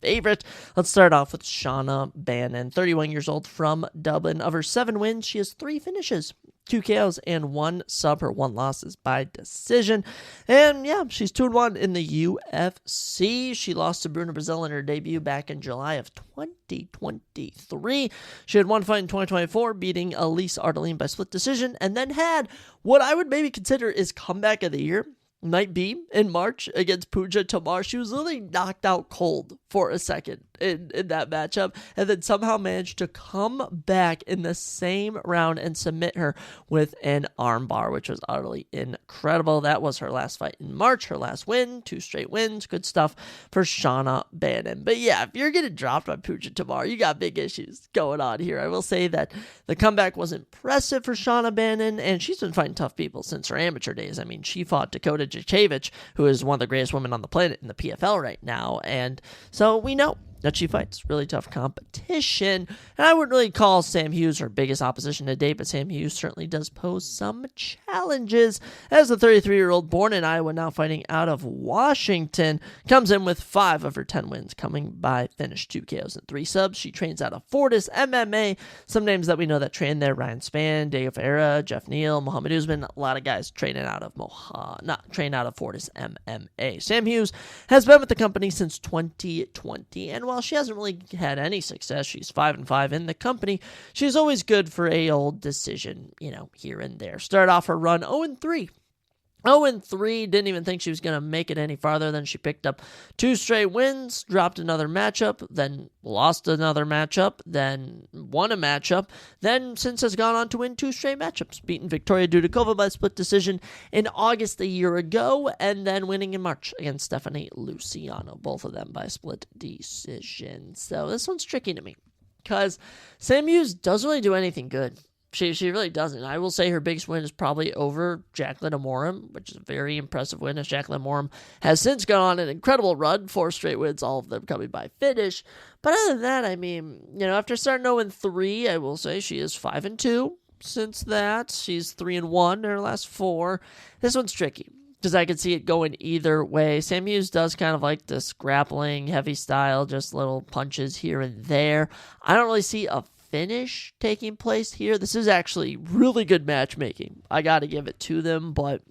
favorite. Let's start off with Shauna Bannon, 31 years old from Dublin. Of her 7 wins, she has 3 finishes. 2 KOs and 1 sub. Her 1 loss is by decision. And yeah, she's 2-1 in the UFC. She lost to Bruna Brazil in her debut back in July of 2023. She had 1 fight in 2024, beating Elise Ardeline by split decision, and then had what I would maybe consider is comeback of the year. Might be in March against Pooja Tamar. She was literally knocked out cold for a second in that matchup, and then somehow managed to come back in the same round and submit her with an armbar, which was utterly incredible. That was her last fight in March, her last win, 2 straight wins. Good stuff for Shauna Bannon. But yeah, if you're getting dropped by Pooja Tamar, you got big issues going on here. I will say that the comeback was impressive for Shauna Bannon, and she's been fighting tough people since her amateur days. I mean, she fought Dakota Jacevich, who is one of the greatest women on the planet in the PFL right now, and so we know that she fights really tough competition. And I wouldn't really call Sam Hughes her biggest opposition to date, but Sam Hughes certainly does pose some challenges. As the 33-year-old born in Iowa, now fighting out of Washington, comes in with 5 of her 10 wins coming by finish, 2 KOs and 3 subs. She trains out of Fortis MMA. Some names that we know that train there: Ryan Spann, Diego Ferreira, Jeff Neal, Muhammad Usman. A lot of guys training out of Fortis MMA. Sam Hughes has been with the company since 2020, and while she hasn't really had any success, she's 5-5 in the company, she's always good for a old decision, here and there. Started off her run 0-3. 0-3, didn't even think she was going to make it any farther. Then she picked up 2 straight wins, dropped another matchup, then lost another matchup, then won a matchup, then since has gone on to win 2 straight matchups, beating Victoria Dudikova by split decision in August a year ago, and then winning in March against Stephanie Luciano, both of them by split decision. So this one's tricky to me, because Sam Hughes doesn't really do anything good. She really doesn't. I will say her biggest win is probably over Jacqueline Amorim, which is a very impressive win, as Jacqueline Amorim has since gone on an incredible run, 4 straight wins, all of them coming by finish. But other than that, I mean, after starting 0-3, I will say she is 5-2 since that. She's 3-1 in her last 4. This one's tricky, because I could see it going either way. Sam Hughes does kind of like this grappling, heavy style, just little punches here and there. I don't really see a finish taking place here. This is actually really good matchmaking. I got to give it to them, but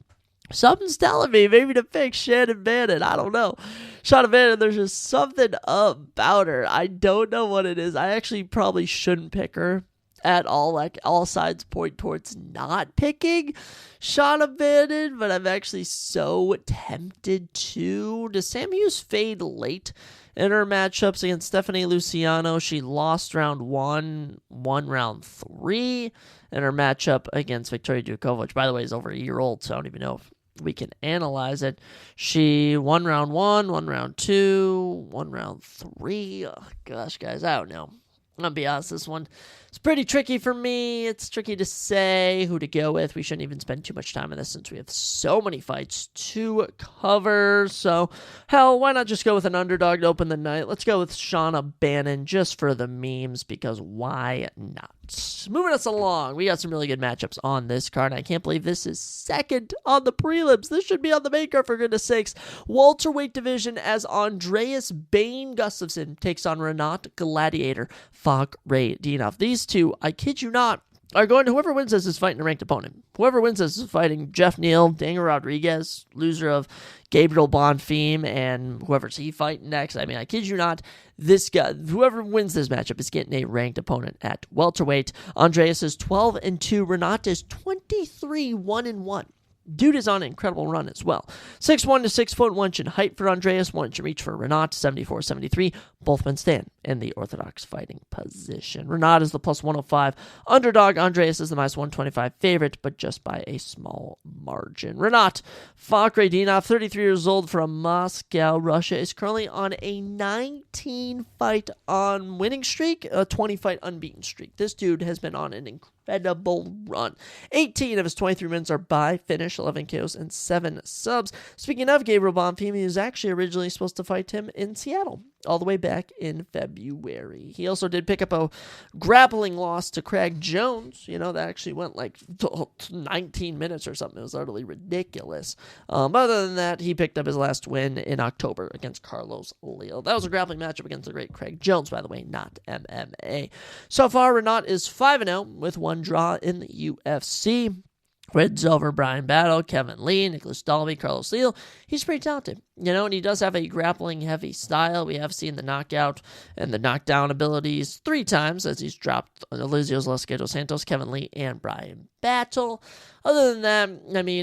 something's telling me maybe to pick Shannon Bannon. I don't know. Shauna Bannon, there's just something about her. I don't know what it is. I actually probably shouldn't pick her at all. Like, all signs point towards not picking Shauna Bannon, but I'm actually so tempted to. Does Sam Hughes fade late in her matchups against Stephanie Luciano? She lost round 1, won round 3 in her matchup against Victoria Dudikova, which, by the way, is over a year old, so I don't even know if we can analyze it. She won round 1, won round 2, won round 3. Oh, gosh, guys, I don't know. I'm going to be honest, this one is pretty tricky for me. It's tricky to say who to go with. We shouldn't even spend too much time on this since we have so many fights to cover. So, hell, why not just go with an underdog to open the night? Let's go with Shauna Bannon just for the memes, because why not? Moving us along, we got some really good matchups on this card. I can't believe this is second on the prelims. This should be on the main card, for goodness sakes. Welterweight division, as Andreas Bane Gustafsson takes on Renat Gladiator Fakhretdinov. These two, I kid you not, are going to, whoever wins this is fighting a ranked opponent. Whoever wins this is fighting Jeff Neal, Daniel Rodriguez, loser of Gabriel Bonfim, and whoever's he fighting next. I mean, I kid you not, this guy, whoever wins this matchup is getting a ranked opponent at welterweight. Andreas is 12-2. Renat is 23-1-1. Dude is on an incredible run as well. 6'1" to 6 foot 1 inch in height for Andreas, 1 inch in reach for Renat, 74-73. Both men stand in the orthodox fighting position. Renat is the plus 105 underdog. Andreas is the minus 125 favorite, but just by a small margin. Renat Fakhretdinov, 33 years old, from Moscow, Russia, is currently on a 19-fight on winning streak, a 20-fight unbeaten streak. This dude has been on an incredible incredible run. 18 of his 23 wins are by finish, 11 KOs, and 7 subs. Speaking of Gabriel Bonfim, he was actually originally supposed to fight him in Seattle all the way back in February. He also did pick up a grappling loss to Craig Jones. That actually went like 19 minutes or something. It was utterly ridiculous. Other than that, he picked up his last win in October against Carlos Leal. That was a grappling matchup against the great Craig Jones, by the way, not MMA. So far, Renat is 5-0 with one draw in the UFC. Red Silver, Brian Battle, Kevin Lee, Nicholas Dalby, Carlos Leal. He's pretty talented, and he does have a grappling-heavy style. We have seen the knockout and the knockdown abilities 3 times as he's dropped Elizio Zaleski dos Santos, Kevin Lee, and Brian Battle. Other than that,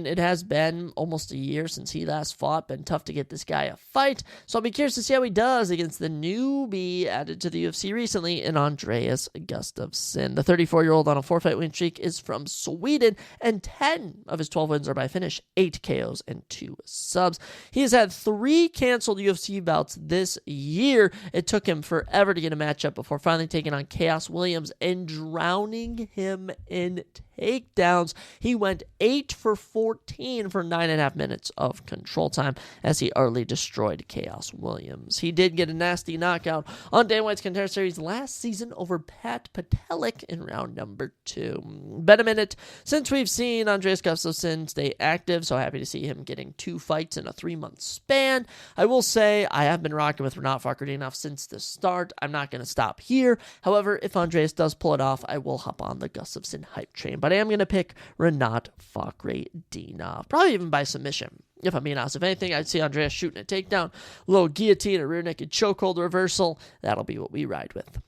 it has been almost a year since he last fought. Been tough to get this guy a fight, so I'll be curious to see how he does against the newbie added to the UFC recently in Andreas Gustafsson. The 34-year-old on a 4-fight win streak is from Sweden, and 10 of his 12 wins are by finish, 8 KOs, and 2 subs. He has had 3 canceled UFC bouts this year. It took him forever to get a matchup before finally taking on Chaos Williams and drowning him in takedowns. He went 8 for 14 for 9.5 minutes of control time as he utterly destroyed Chaos Williams. He did get a nasty knockout on Dana White's Contender Series last season over Pat Patelik in round number 2. Been a minute since we've seen Andreas Gustafsson stay active, so happy to see him getting 2 fights in a 3-month span. I will say I have been rocking with Renat Fakhretdinov since the start. I'm not going to stop here. However, if Andreas does pull it off, I will hop on the Gustafsson hype train. But I am going to pick Renat Fakhretdinov, probably even by submission. If I'm being honest, if anything, I'd see Andreas shooting a takedown, a little guillotine, a rear naked chokehold reversal. That'll be what we ride with.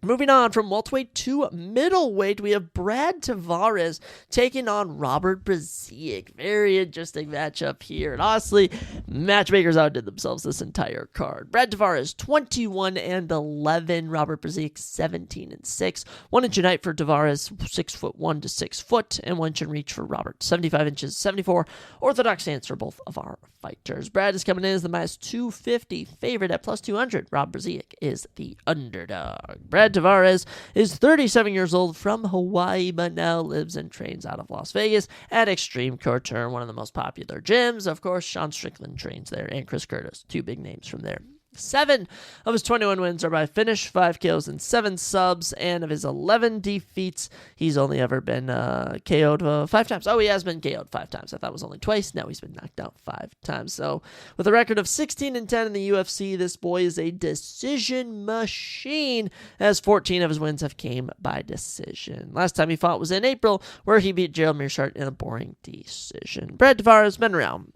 Moving on from welterweight to middleweight, we have Brad Tavares taking on Robert Brzeziak. Very interesting matchup here. And honestly, matchmakers outdid themselves this entire card. Brad Tavares, 21-11. Robert Brzeziak, 17-6. 1 inch in height for Tavares, 6'1" to 6 foot, and 1 inch in reach for Robert, 75 inches, 74. Orthodox stance for both of our fighters. Brad is coming in as the -250 favorite at +200. Rob Brzeziak is the underdog. Brad Tavares is 37 years old from Hawaii, but now lives and trains out of Las Vegas at Extreme Couture, one of the most popular gyms. Of course, Sean Strickland trains there, and Chris Curtis, 2 big names from there. 7 of his 21 wins are by finish, 5 KOs and 7 subs, and of his 11 defeats, he's only ever been KO'd 5 times. Oh, he has been KO'd 5 times. I thought it was only twice. No, he's been knocked out 5 times. So, with a record of 16-10 in the UFC, this boy is a decision machine, as 14 of his wins have came by decision. Last time he fought was in April, where he beat Gerald Meerschaert in a boring decision. Brad Tavares has been around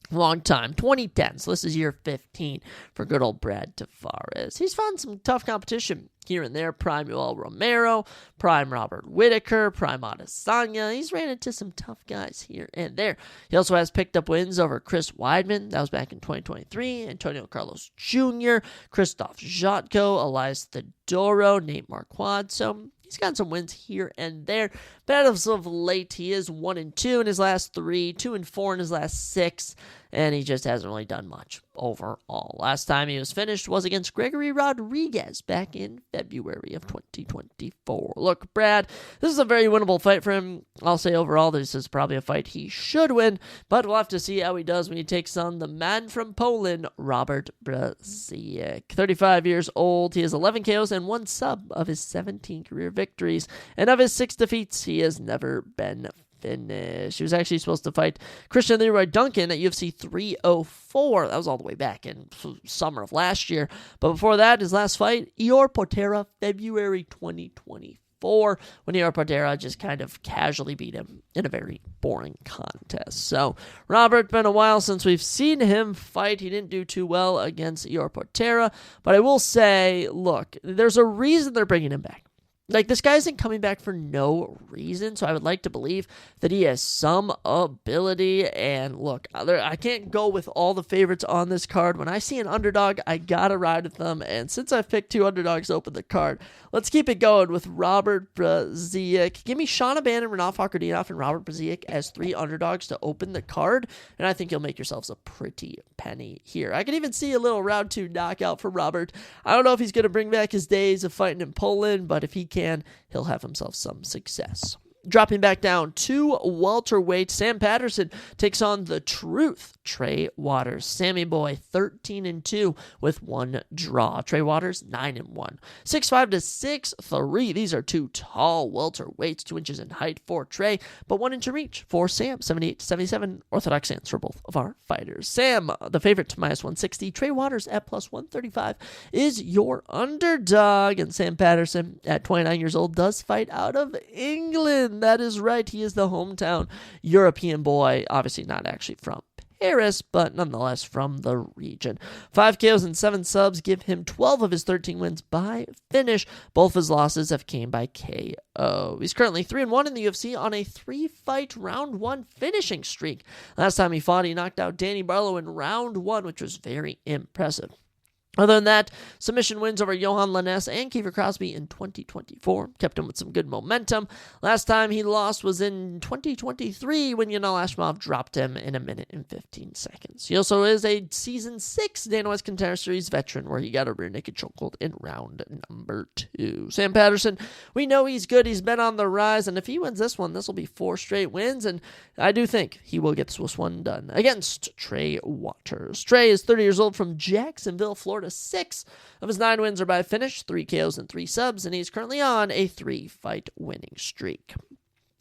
long time, 2010, so this is year 15 for good old Brad Tavares. He's found some tough competition here and there. Prime Yoel Romero, prime Robert Whittaker, prime Adesanya. He's ran into some tough guys here and there. He also has picked up wins over Chris Weidman. That was back in 2023. Antonio Carlos Jr., Christoph Jotko, Elias Theodoro, Nate Marquardt. So he's gotten some wins here and there. But as of late, he is 1-2 in his last 3, 2-4 in his last 6, and he just hasn't really done much overall. Last time he was finished was against Gregory Rodriguez back in February of 2024. Look, Brad, this is a very winnable fight for him. I'll say overall this is probably a fight he should win, but we'll have to see how he does when he takes on the man from Poland, Robert Brzeziak. 35 years old, he has 11 KOs and 1 sub of his 17 career victories, and of his 6 defeats, he has never been finished. He was actually supposed to fight Christian Leroy Duncan at UFC 304. That was all the way back in summer of last year. But before that, his last fight, Ior Potera, February 2024, when Ior Potera just kind of casually beat him in a very boring contest. So, Robert, been a while since we've seen him fight. He didn't do too well against Ior Potera, but I will say, look, there's a reason they're bringing him back. Like, this guy isn't coming back for no reason, so I would like to believe that he has some ability. And look, I can't go with all the favorites on this card. When I see an underdog, I gotta ride with them. And since I've picked 2 underdogs to open the card, let's keep it going with Robert Brzeziak. Give me Sean O'Bannon, Renat Fakhretdinov, and Robert Brzeziak as 3 underdogs to open the card, and I think you'll make yourselves a pretty penny here. I could even see a little round 2 knockout for Robert. I don't know if he's going to bring back his days of fighting in Poland, but if he can, he'll have himself some success. Dropping back down to welterweight, Sam Patterson takes on the Truth, Trey Waters. Sammy Boy 13-2 with one draw. Trey Waters 9-1. 6'5" to 6'3". These are two tall welterweights, 2 inches in height for Trey, but 1 inch in reach for Sam. 78 to 77 orthodox stance for both of our fighters. Sam, the favorite, -160. Trey Waters at +135 is your underdog, and Sam Patterson at 29 years old does fight out of England. That is right. He is the hometown European boy. Obviously not actually from Paris, but nonetheless from the region. 5 KOs and 7 subs give him 12 of his 13 wins by finish. Both his losses have came by KO. He's currently 3-1 in the UFC on a 3-fight round 1 finishing streak. Last time he fought, he knocked out Danny Barlow in round 1, which was very impressive. Other than that, submission wins over Johan Laness and Kiefer Crosby in 2024 kept him with some good momentum. Last time he lost was in 2023 when Yanal Ashmov dropped him in 1 minute and 15 seconds. He also is a Season 6 Dana White Contender Series veteran where he got a rear naked chokehold in round number 2. Sam Patterson, we know he's good. He's been on the rise, and if he wins this one, this will be 4 straight wins, and I do think he will get this one done against Trey Waters. Trey is 30 years old from Jacksonville, Florida. 6 of his 9 wins are by finish, 3 KOs and 3 subs, and he's currently on a 3-fight winning streak.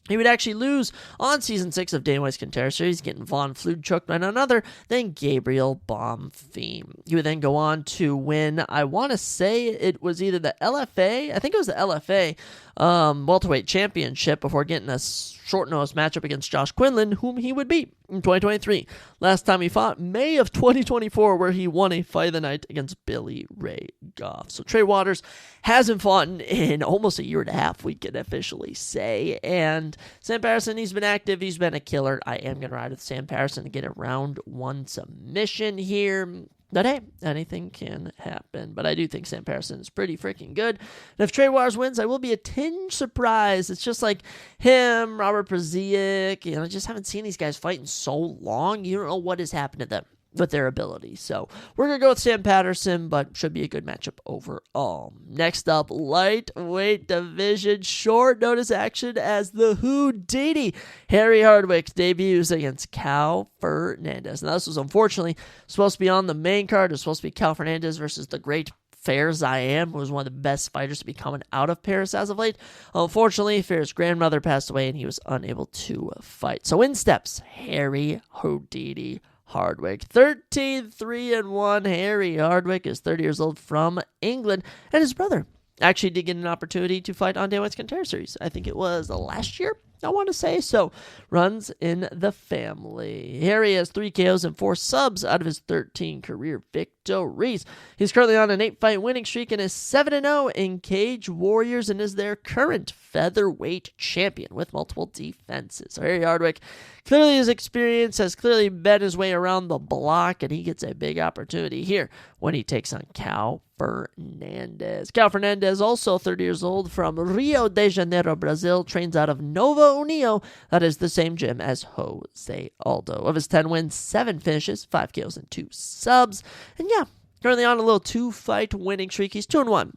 He would actually lose on Season 6 of Dana White's Contender Series, getting Von Flue choked by none other than Gabriel Bonfim. He would then go on to win, I want to say it was either the LFA, I think it was the LFA welterweight championship before getting a short notice matchup against Josh Quinlan, whom he would beat in 2023. Last time he fought, May of 2024, where he won a fight of the night against Billy Ray Goff. So Trey Waters hasn't fought in almost 1.5 years, we can officially say. And Sam Patterson, he's been active. He's been a killer. I am going to ride with Sam Patterson to get a round 1 submission here. But hey, anything can happen. But I do think Sam Patterson is pretty freaking good. And if Trey Waters wins, I will be a tinge surprised. It's just like him, Robert Brzeziak. I just haven't seen these guys fight in so long. You don't know what has happened to them with their ability. So we're going to go with Sam Patterson, but should be a good matchup overall. Next up, lightweight division, short notice action as the Houdini. Harry Hardwick debuts against Cal Fernandez. Now, this was unfortunately supposed to be on the main card. It was supposed to be Cal Fernandez versus the great Fair Ziam, who was one of the best fighters to be coming out of Paris as of late. Unfortunately, Fair's grandmother passed away and he was unable to fight. So in steps Harry Houdini Hardwick. 13-3-1. Harry Hardwick is 30 years old from England, and his brother actually did get an opportunity to fight on Dana White's Contender Series. I think it was last year, I want to say. So, runs in the family. Harry has 3 KOs and 4 subs out of his 13 career victories. He's currently on an 8-fight winning streak and is 7-0 in Cage Warriors and is their current featherweight champion with multiple defenses. So Harry Hardwick, clearly his experience has clearly been his way around the block, and he gets a big opportunity here when he takes on Cal Fernandez. Cal Fernandez, also 30 years old from Rio de Janeiro, Brazil, trains out of Nova União. That is the same gym as Jose Aldo. Of his 10 wins, 7 finishes, 5 KOs and 2 subs. And yeah, currently on a little 2-fight winning streak. He's 2-1.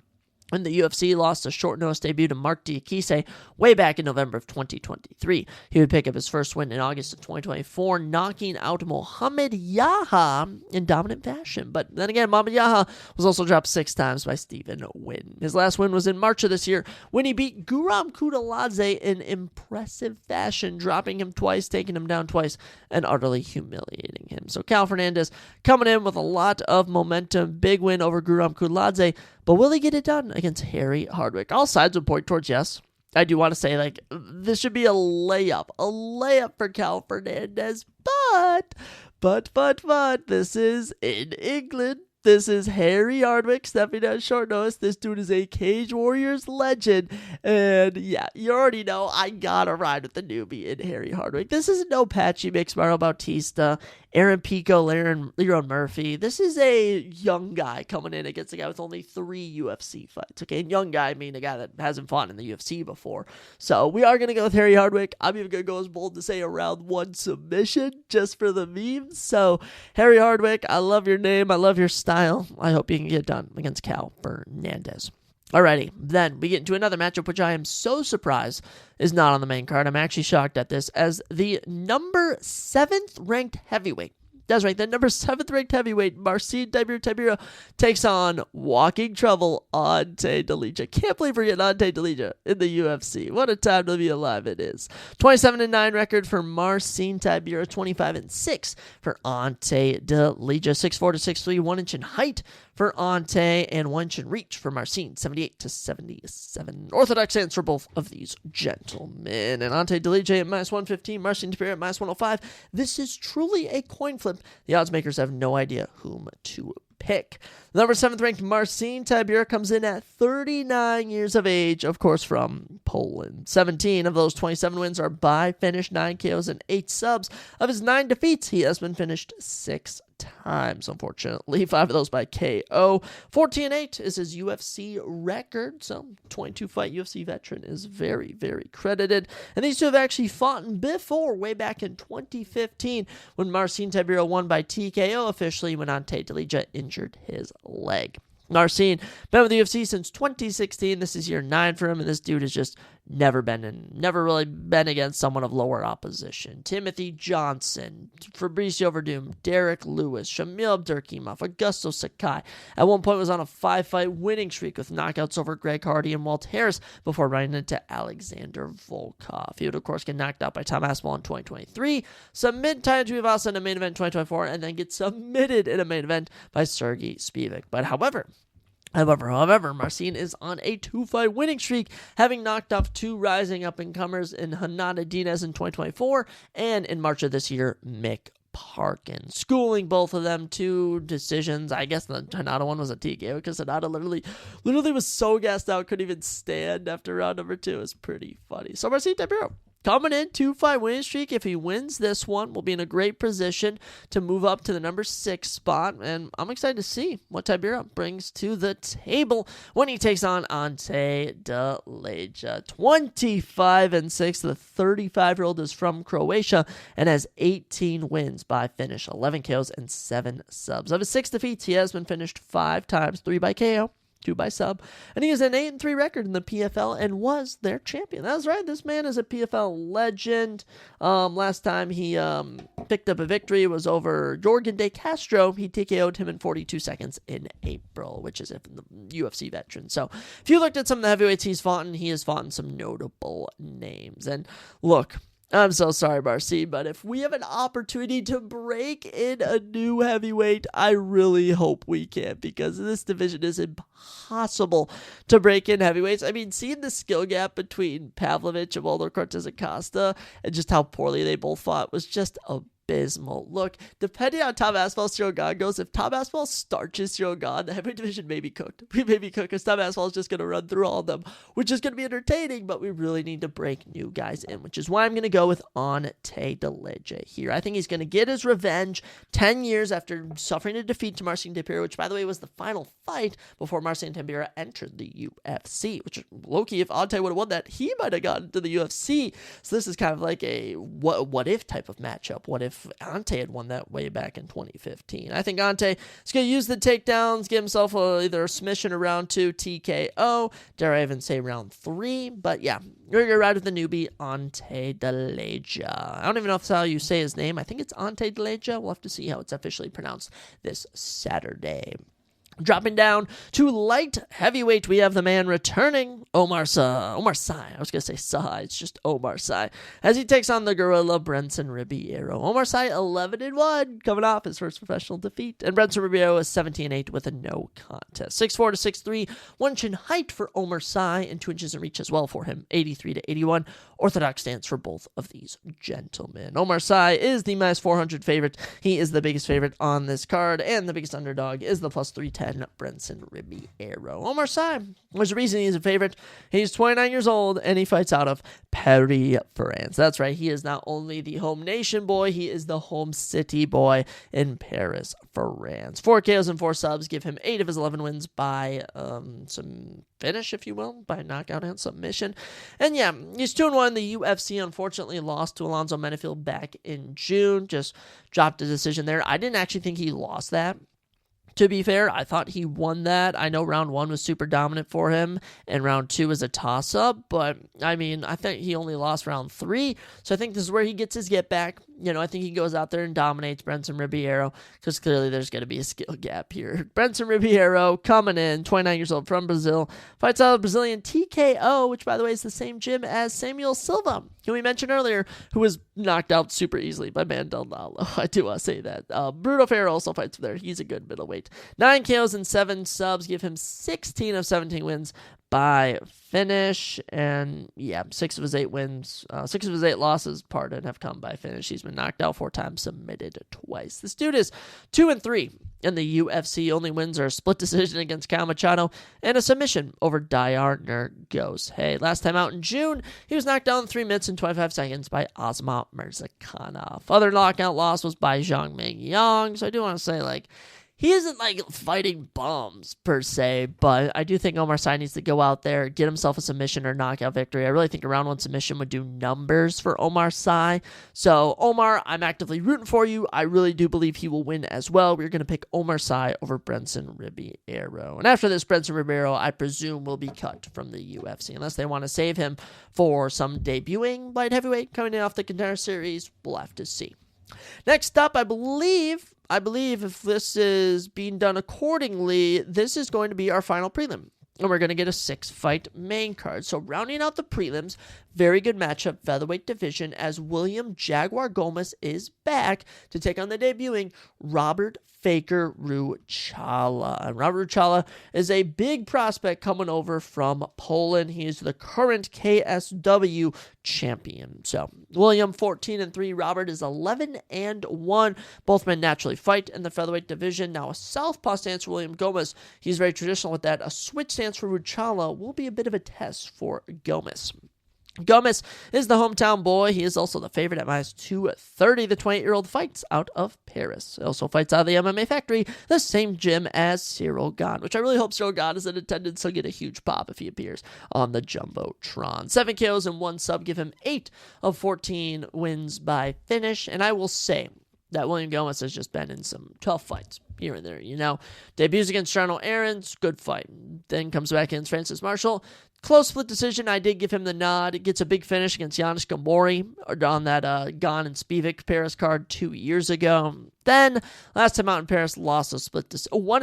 In the UFC, lost a short notice debut to Mark Diakise way back in November of 2023. He would pick up his first win in August of 2024, knocking out Mohamed Yaha in dominant fashion. But then again, Mohamed Yaha was also dropped 6 times by Stephen Wynn. His last win was in March of this year when he beat Guram Kudalaze in impressive fashion, dropping him twice, taking him down twice, and utterly humiliating him. So Cal Fernandez coming in with a lot of momentum. Big win over Guram Kudalaze. But will he get it done against Harry Hardwick? All sides would point towards yes. I do want to say, this should be a layup for Cal Fernandez. But, this is in England. This is Harry Hardwick stepping on short notice. This dude is a Cage Warriors legend. And yeah, you already know I gotta ride with the newbie in Harry Hardwick. This isn't no patchy mix Mario Bautista, Aaron Pico, Leron Murphy. This is a young guy coming in against a guy with only 3 UFC fights. Okay, and young guy, I mean a guy that hasn't fought in the UFC before. So we are going to go with Harry Hardwick. I'm even going to go as bold to say a round 1 submission just for the memes. So Harry Hardwick, I love your name. I love your style. I hope you can get it done against Cal Fernandez. Alrighty, then we get into another matchup, which I am so surprised is not on the main card. I'm actually shocked at this, as the number 7th ranked heavyweight. That's right, the number 7th ranked heavyweight, Marcin Tybura, takes on walking trouble, Ante Delija. Can't believe we're getting Ante Delija in the UFC. What a time to be alive it is. 27-9 record for Marcin Tybura, 25-6 for Ante Delija. 6'4" to 6'3", 1 inch in height for Ante, and 1 inch in reach for Marcin, 78 to 77. Orthodox stance for both of these gentlemen. And Ante Delija at -115, Marcin Tybura at -105. This is truly a coin flip. The odds makers have no idea whom to pick. The number 7th ranked Marcin Tybura comes in at 39 years of age, of course from Poland. 17 of those 27 wins are by finish, 9 KOs and 8 subs. Of his 9 defeats, he has been finished 6 times, unfortunately. 5 of those by KO. 14-8 is his UFC record, so 22-fight UFC veteran is very, very credited. And these two have actually fought before, way back in 2015, when Marcin Tybura won by TKO officially when Ante Delija injured his leg. Marcin been with the UFC since 2016. This is year 9 for him, and this dude has just never really been against someone of lower opposition. Timothy Johnson, Fabricio Verdum, Derek Lewis, Shamil Abdurkimov, Augusto Sakai. At one point was on a 5-fight winning streak with knockouts over Greg Hardy and Walt Harris before running into Alexander Volkov. He would, of course, get knocked out by Tom Aspinall in 2023, submit Taya Tuivasa in a main event in 2024, and then get submitted in a main event by Sergey Spivak. But however, Marcin is on a 2-fight winning streak, having knocked off 2 rising up-and-comers in Hanada Diaz in 2024 and in March of this year, Mick Parkin, schooling both of them to decisions. I guess the Hanada one was a TKO because Hanada literally was so gassed out, couldn't even stand after round number 2. It's pretty funny. So Marcin Tybura coming in 2-fight winning streak. If he wins this one, we'll be in a great position to move up to the number 6 spot. And I'm excited to see what Tybura brings to the table when he takes on Ante Delija. 25-6. The 35-year-old is from Croatia and has 18 wins by finish, 11 KOs and 7 subs. Of his 6 defeats, he has been finished 5 times, 3 by KO, 2 by sub, and he has an 8-3 record in the PFL and was their champion. That's right, this man is a PFL legend. Last time he picked up a victory was over Jorgen De Castro. He TKO'd him in 42 seconds in April, which is a UFC veteran. So if you looked at some of the heavyweights he's fought in, he has fought in some notable names. And look, I'm so sorry, Marcin, but if we have an opportunity to break in a new heavyweight, I really hope we can, because this division is impossible to break in heavyweights. I mean, seeing the skill gap between Pavlovich and Waldo Cortez Acosta and just how poorly they both fought was just abysmal. Look, depending on Tom Aspinall's Cyril Gane goes, if Tom Aspinall starches Cyril Gane, the heavyweight division may be cooked. We may be cooked because Tom Aspinall is just going to run through all of them, which is going to be entertaining, but we really need to break new guys in, which is why I'm going to go with Ante Delija here. I think he's going to get his revenge 10 years after suffering a defeat to Marcin Tybura, which, by the way, was the final fight before Marcin Tybura entered the UFC, which, low-key, if Ante would have won that, he might have gotten to the UFC. So this is kind of like a what-if type of matchup. What if Ante had won that way back in 2015? I think Ante is going to use the takedowns, get himself either a submission or round 2 TKO. Dare I even say round 3? But yeah, you're going to ride with the newbie, Ante Delija. I don't even know if that's how you say his name. I think it's Ante Delija. We'll have to see how it's officially pronounced this Saturday. Dropping down to light heavyweight, we have the man returning, Omar Sy. I was going to say Sy. It's just Omar Sy, as he takes on the gorilla, Brenson Ribeiro. Omar Sy, 11-1, coming off his first professional defeat. And Brenson Ribeiro is 17-8 with a no contest. 6'4" to 6'3", 1 inch in height for Omar Sy, and 2 inches in reach as well for him. 83 to 81. Orthodox stance for both of these gentlemen. Omar Sy is the -400 favorite. He is the biggest favorite on this card, and the biggest underdog is the +310 Brenson Ribeiro. Omar Sy, there's a reason he's a favorite. He's 29 years old, and he fights out of Paris, France. That's right, he is not only the home nation boy, he is the home city boy in Paris, France. 4 KOs and 4 subs give him 8 of his 11 wins by some finish, if you will, by knockout and submission. And yeah, he's 2-1. The UFC unfortunately lost to Alonzo Menefield back in June. Just dropped a decision there. I didn't actually think he lost that To be fair, I thought he won that. I know round 1 was super dominant for him, and round 2 was a toss-up, but, I mean, I think he only lost round 3, so I think this is where he gets his get-back. I think he goes out there and dominates Brenson Ribeiro, because clearly there's going to be a skill gap here. Brenson Ribeiro, coming in, 29 years old, from Brazil, fights out of Brazilian TKO, which, by the way, is the same gym as Samuel Silva, who we mentioned earlier, who was knocked out super easily by Mandel. I do want to say that. Bruno Ferreira also fights there. He's a good middleweight. 9 KOs and 7 subs give him 16 of 17 wins by finish, and 6 of his 8 wins, 6 of his 8 losses, have come by finish. He's been knocked out 4 times, submitted twice. This dude is 2-3 in the UFC. Only wins are a split decision against Cal Machado and a submission over Dayar Nergos. Hey, last time out in June, he was knocked down in 3 minutes and 25 seconds by Ozma Mirzakhanov. Other knockout loss was by Zhang Ming Yang, so I do want to say, he isn't, fighting bums, per se, but I do think Omar Sy needs to go out there, get himself a submission or knockout victory. I really think a round 1 submission would do numbers for Omar Sy. So, Omar, I'm actively rooting for you. I really do believe he will win as well. We're going to pick Omar Sy over Brenson Ribeiro. And after this, Brenson Ribeiro, I presume, will be cut from the UFC, unless they want to save him for some debuting light heavyweight coming in off the Contender Series. We'll have to see. Next up, I believe if this is being done accordingly, this is going to be our final prelim. And we're going to get a 6-fight main card. So rounding out the prelims, very good matchup, featherweight division, as William Jaguar Gomez is back to take on the debuting Robert Faker Ruchala. And Robert Ruchala is a big prospect coming over from Poland. He is the current KSW champion. So William 14-3, Robert is 11-1. Both men naturally fight in the featherweight division. Now a southpaw stance for William Gomez. He's very traditional with that. A switch stance for Ruchala will be a bit of a test for Gomez. Gomez is the hometown boy. He is also the favorite at -230. The 28-year-old fights out of Paris. He also fights out of the MMA Factory, the same gym as Cyril Gane, which I really hope Cyril Gane is in attendance. He'll get a huge pop if he appears on the Jumbotron. 7 KOs and 1 sub give him 8 of 14 wins by finish. And I will say that William Gomez has just been in some tough fights here and there. Debuts against Charno Aarons, good fight. Then comes back against Francis Marshall. Close split decision. I did give him the nod. It gets a big finish against Giannis Gamori on that Gane and Spivak Paris card 2 years ago. Then, last time out in Paris, won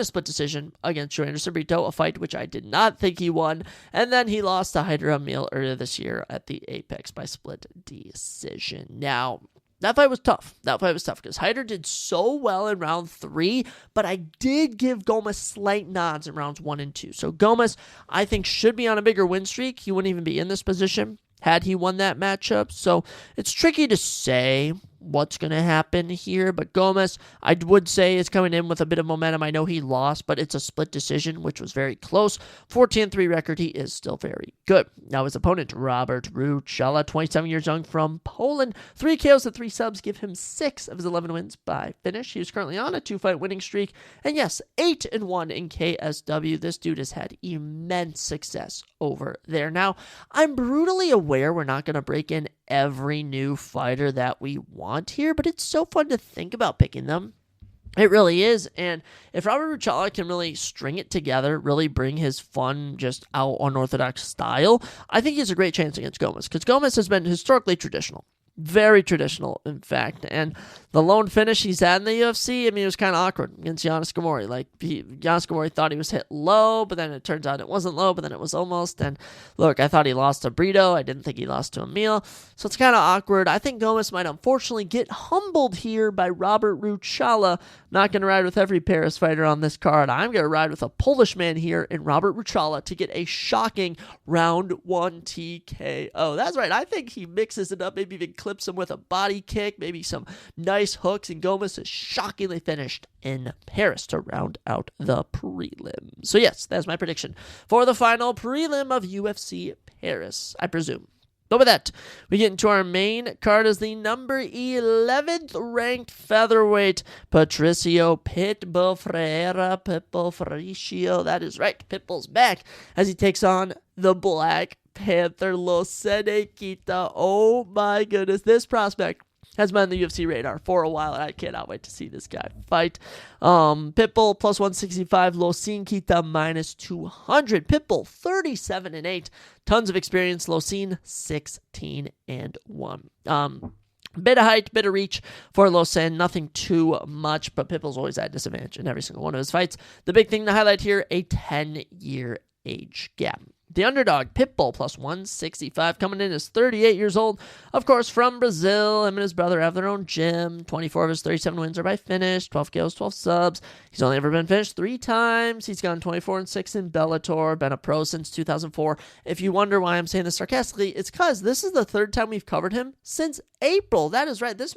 a split decision against Joe Anderson Brito, a fight which I did not think he won. And then he lost to Hyder Emil earlier this year at the Apex by split decision. Now, that fight was tough. Because Hyder did so well in round 3, but I did give Gomez slight nods in rounds 1 and 2. So Gomez, I think, should be on a bigger win streak. He wouldn't even be in this position had he won that matchup. So it's tricky to say what's going to happen here, but Gomez, I would say, is coming in with a bit of momentum. I know he lost, but it's a split decision, which was very close. 14-3 record, he is still very good. Now his opponent, Robert Ruchala, 27 years young from Poland, 3 KOs and 3 subs give him 6 of his 11 wins by finish. He is currently on a 2-fight winning streak, and yes, 8-1 in KSW. This dude has had immense success over there. Now, I'm brutally aware we're not going to break in every new fighter that we want here, but it's so fun to think about picking them. It really is, and if Robert Ruchala can really string it together, really bring his fun, just out unorthodox style, I think he has a great chance against Gomez, because Gomez has been historically traditional. Very traditional, in fact. And the lone finish he's had in the UFC, I mean, it was kind of awkward against Giannis Gamori. Giannis Gamori thought he was hit low, but then it turns out it wasn't low, but then it was almost. And look, I thought he lost to Brito. I didn't think he lost to Emil. So it's kind of awkward. I think Gomez might unfortunately get humbled here by Robert Ruchala. Not going to ride with every Paris fighter on this card. I'm going to ride with a Polish man here in Robert Ruchala to get a shocking round 1 TKO. That's right. I think he mixes it up, maybe even clips him with a body kick, maybe some nice hooks, and Gomez is shockingly finished in Paris to round out the prelim. So yes, that's my prediction for the final prelim of UFC Paris, I presume. But with that, we get into our main card as the number 11th ranked featherweight, Patricio Pitbull Freire, Pitbull Fabricio. That is right, Pitbull's back as he takes on the Black Panther Lo Senequita. Oh my goodness, this prospect has been on the UFC radar for a while, and I cannot wait to see this guy fight. Pitbull plus 165, Losine Kita minus 200. Pitbull 37-8, tons of experience. Losine 16-1. Bit of height, bit of reach for Losine, nothing too much, but Pitbull's always at disadvantage in every single one of his fights. The big thing to highlight here, a 10-year age gap. The underdog, Pitbull, plus 165, coming in as 38 years old. Of course, from Brazil. Him and his brother have their own gym. 24 of his 37 wins are by finish. 12 KOs, 12 subs. He's only ever been finished 3 times. He's gone 24-6 in Bellator. Been a pro since 2004. If you wonder why I'm saying this sarcastically, it's because this is the 3rd time we've covered him since April. That is right. This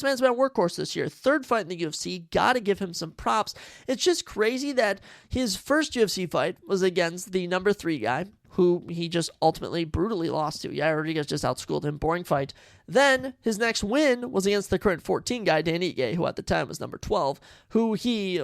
man's been a workhorse this year. 3rd fight in the UFC. Got to give him some props. It's just crazy that his first UFC fight was against the number 3 guy, who he just ultimately brutally lost to. Yeah, Rodriguez just outschooled him. Boring fight. Then his next win was against the current 14 guy, Dan Ige, who at the time was number 12, who he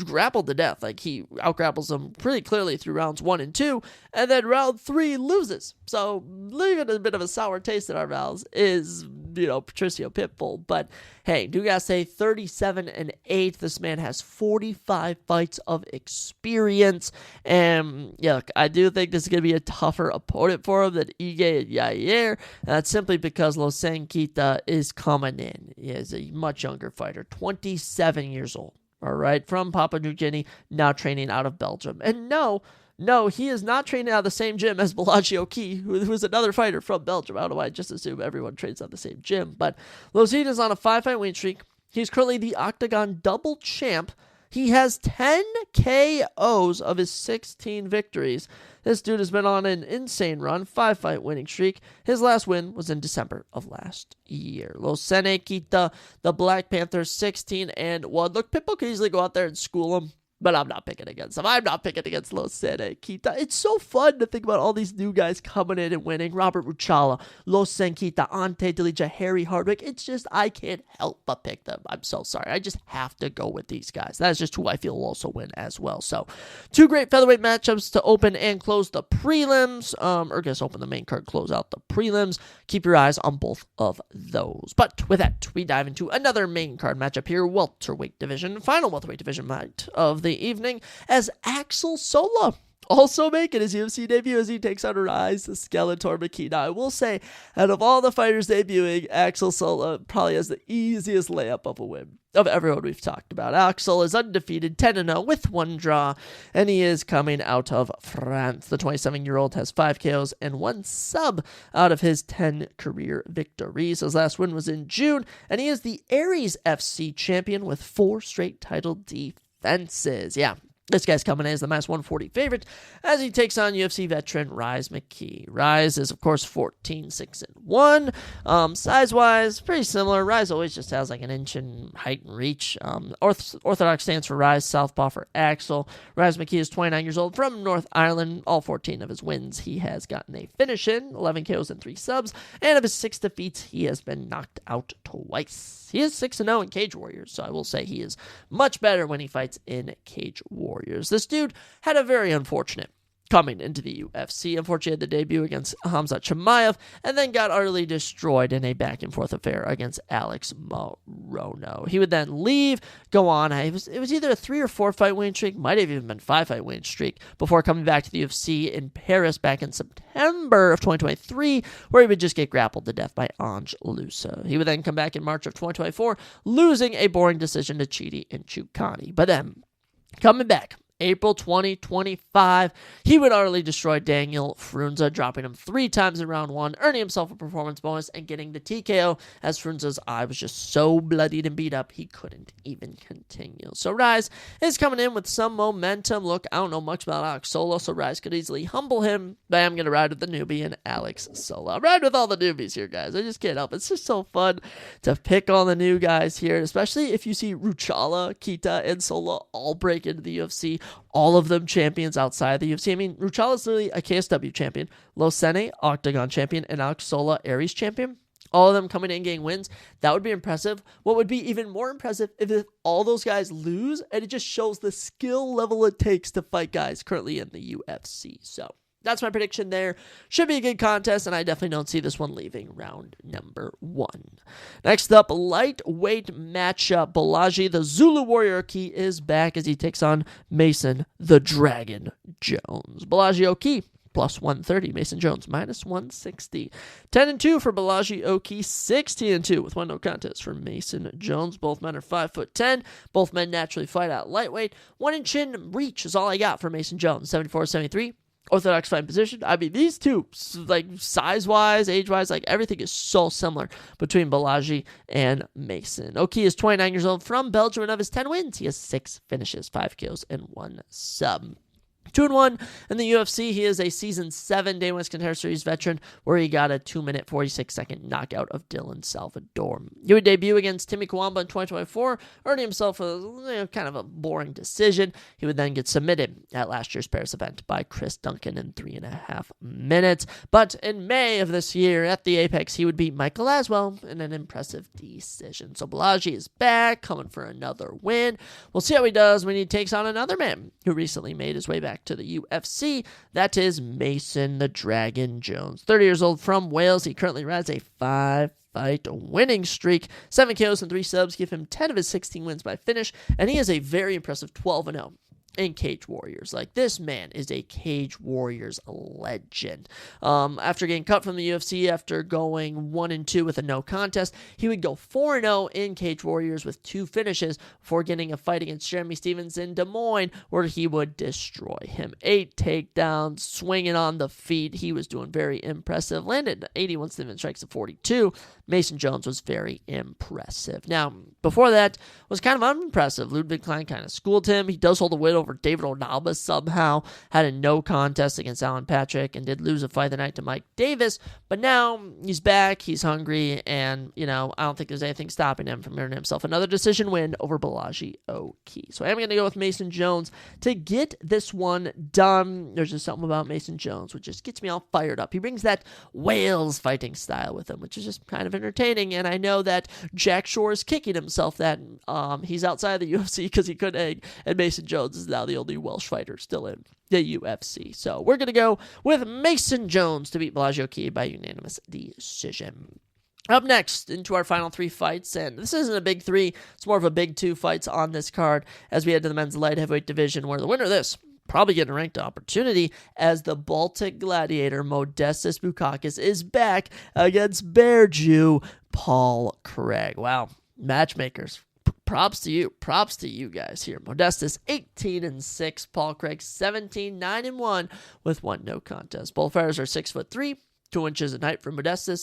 grappled to death. Like, he outgrapples him pretty clearly through rounds 1 and 2, and then round 3 loses. So, leaving a bit of a sour taste in our mouths is, Patricio Pitbull. But hey, do gotta say, 37-8. This man has 45 fights of experience. And yeah, look, I do think this is gonna be a tougher opponent for him than Ige and Yair. That's simply because Losine Kita is coming in. He is a much younger fighter, 27 years old. All right, from Papua New Guinea, now training out of Belgium. And no, he is not training out of the same gym as Bellagio Key, who is another fighter from Belgium. I don't know why I just assume everyone trains out the same gym. But Losine is on a 5-fight win streak. He's currently the Octagon double champ. He has 10 KOs of his 16 victories. This dude has been on an insane run, 5-fight winning streak. His last win was in December of last year. Losine Kita, the Black Panther, 16-1. Look, Pitbull could easily go out there and school him, but I'm not picking against him. I'm not picking against Losine Kita. It's so fun to think about all these new guys coming in and winning. Robert Ruchala, Losine Kita, Ante Delija, Harry Hardwick. It's just, I can't help but pick them. I'm so sorry. I just have to go with these guys. That is just who I feel will also win as well. So, 2 great featherweight matchups to open and close the prelims. Or I guess open the main card, close out the prelims. Keep your eyes on both of those. But with that, we dive into another main card matchup here. Welterweight division. Final welterweight division fight of the evening, as Axel Sola also making his UFC debut as he takes on Rise Skeletor Makina. I will say, out of all the fighters debuting, Axel Sola probably has the easiest layup of a win of everyone we've talked about. Axel is undefeated, 10-0 with 1 draw, and he is coming out of France. The 27-year-old has 5 KOs and 1 sub out of his 10 career victories. His last win was in June, and he is the Aries FC champion with 4 straight title defenses. Yeah. This guy's coming in as the minus 140 favorite as he takes on UFC veteran Rise McKee. Rise is, of course, 14-6-1. Size-wise, pretty similar. Rise always just has like an inch in height and reach. Orthodox stands for Rise, Southpaw for Axel. Rise McKee is 29 years old from North Ireland. All 14 of his wins, he has gotten a finish in, 11 KOs and 3 subs. And of his 6 defeats, he has been knocked out twice. He is 6-0 in Cage Warriors, so I will say he is much better when he fights in Cage Warriors. This dude had a very unfortunate coming into the UFC. Unfortunately, had the debut against Hamza Chimaev, and then got utterly destroyed in a back-and-forth affair against Alex Morono. He would then leave, go on. It was either a 3 or 4 fight win streak, might have even been 5 fight win streak, before coming back to the UFC in Paris back in September of 2023, where he would just get grappled to death by Ange Lusa. He would then come back in March of 2024, losing a boring decision to Chidi and Chukani. But then, coming back, April 2025, he would utterly destroy Daniel Frunze, dropping him 3 times in round 1, earning himself a performance bonus, and getting the TKO as Frunze's eye was just so bloodied and beat up, he couldn't even continue. So Rise is coming in with some momentum. Look, I don't know much about Alex Sola, so Rise could easily humble him, but I'm going to ride with the newbie and Alex Sola. I'm riding with all the newbies here, guys. I just can't help it. It's just so fun to pick on the new guys here, especially if you see Ruchala, Kita, and Sola all break into the UFC. All of them champions outside the UFC. I mean, Ruchala is literally a KSW champion, Losine, Octagon champion, and Alex Sola, Aries champion. All of them coming in getting wins. That would be impressive. What would be even more impressive if all those guys lose, and it just shows the skill level it takes to fight guys currently in the UFC. So that's my prediction there. Should be a good contest, and I definitely don't see this one leaving round number 1. Next up, lightweight matchup. Balaji, the Zulu Warrior Oki, is back as he takes on Mason, the Dragon Jones. Balaji Oki, plus 130. Mason Jones, minus 160. 10-2 for Balaji Oki. 16-2 with one no contest for Mason Jones. Both men are 5'10". Both men naturally fight at lightweight. 1 inch in reach is all I got for Mason Jones. 74-73. Orthodox fighting position. I mean, these two, like size-wise, age-wise, like everything is so similar between Balaji and Mason. Oki is 29 years old from Belgium, and of his 10 wins, he has 6 finishes, 5 kills, and 1 sub. 2-1 in the UFC. He is a Season 7 Day 1 Contender Series veteran, where he got a 2-minute, 46-second knockout of Dylan Salvador. He would debut against Timmy Kawamba in 2024, earning himself a kind of a boring decision. He would then get submitted at last year's Paris event by Chris Duncan in 3.5 minutes. But in May of this year, at the Apex, he would beat Michael Laswell in an impressive decision. So Balaji is back, coming for another win. We'll see how he does when he takes on another man who recently made his way back to the UFC. That is Mason the Dragon Jones. 30 years old from Wales. He currently rides a 5-fight winning streak. 7 KOs and 3 subs give him 10 of his 16 wins by finish, and he is a very impressive 12-0 in Cage Warriors. Like, this man is a Cage Warriors legend. After getting cut from the UFC, after going 1-2 with a no contest, he would go 4-0 in Cage Warriors with 2 finishes before getting a fight against Jeremy Stevens in Des Moines, where he would destroy him. 8 takedowns, swinging on the feet. He was doing very impressive. Landed 81 Stevens strikes at 42. Mason Jones was very impressive. Now, before that was kind of unimpressive. Ludwig Klein kind of schooled him. He does hold a win over David Onalba somehow. Had a no contest against Alan Patrick and did lose a fight the night to Mike Davis. But now he's back. He's hungry. And, I don't think there's anything stopping him from earning himself another decision win over Balaji Oki. So I am going to go with Mason Jones to get this one done. There's just something about Mason Jones which just gets me all fired up. He brings that Wales fighting style with him, which is just kind of entertaining. And I know that Jack Shore is kicking himself that he's outside the UFC because he couldn't hang, and Mason Jones is now the only Welsh fighter still in the UFC. So we're going to go with Mason Jones to beat Balaji Oki by unanimous decision. Up next, into our final 3 fights, and this isn't a big 3, it's more of a big 2 fights on this card as we head to the men's light heavyweight division, where the winner of this probably getting a ranked opportunity as the Baltic Gladiator Modestas Bukauskas is back against Bear Jew Paul Craig. Wow, matchmakers. Props to you guys here. Modestas 18-6, Paul Craig 17-9-1 with 1 no contest. Both fighters are 6'3", 2 inches in height for Modestas,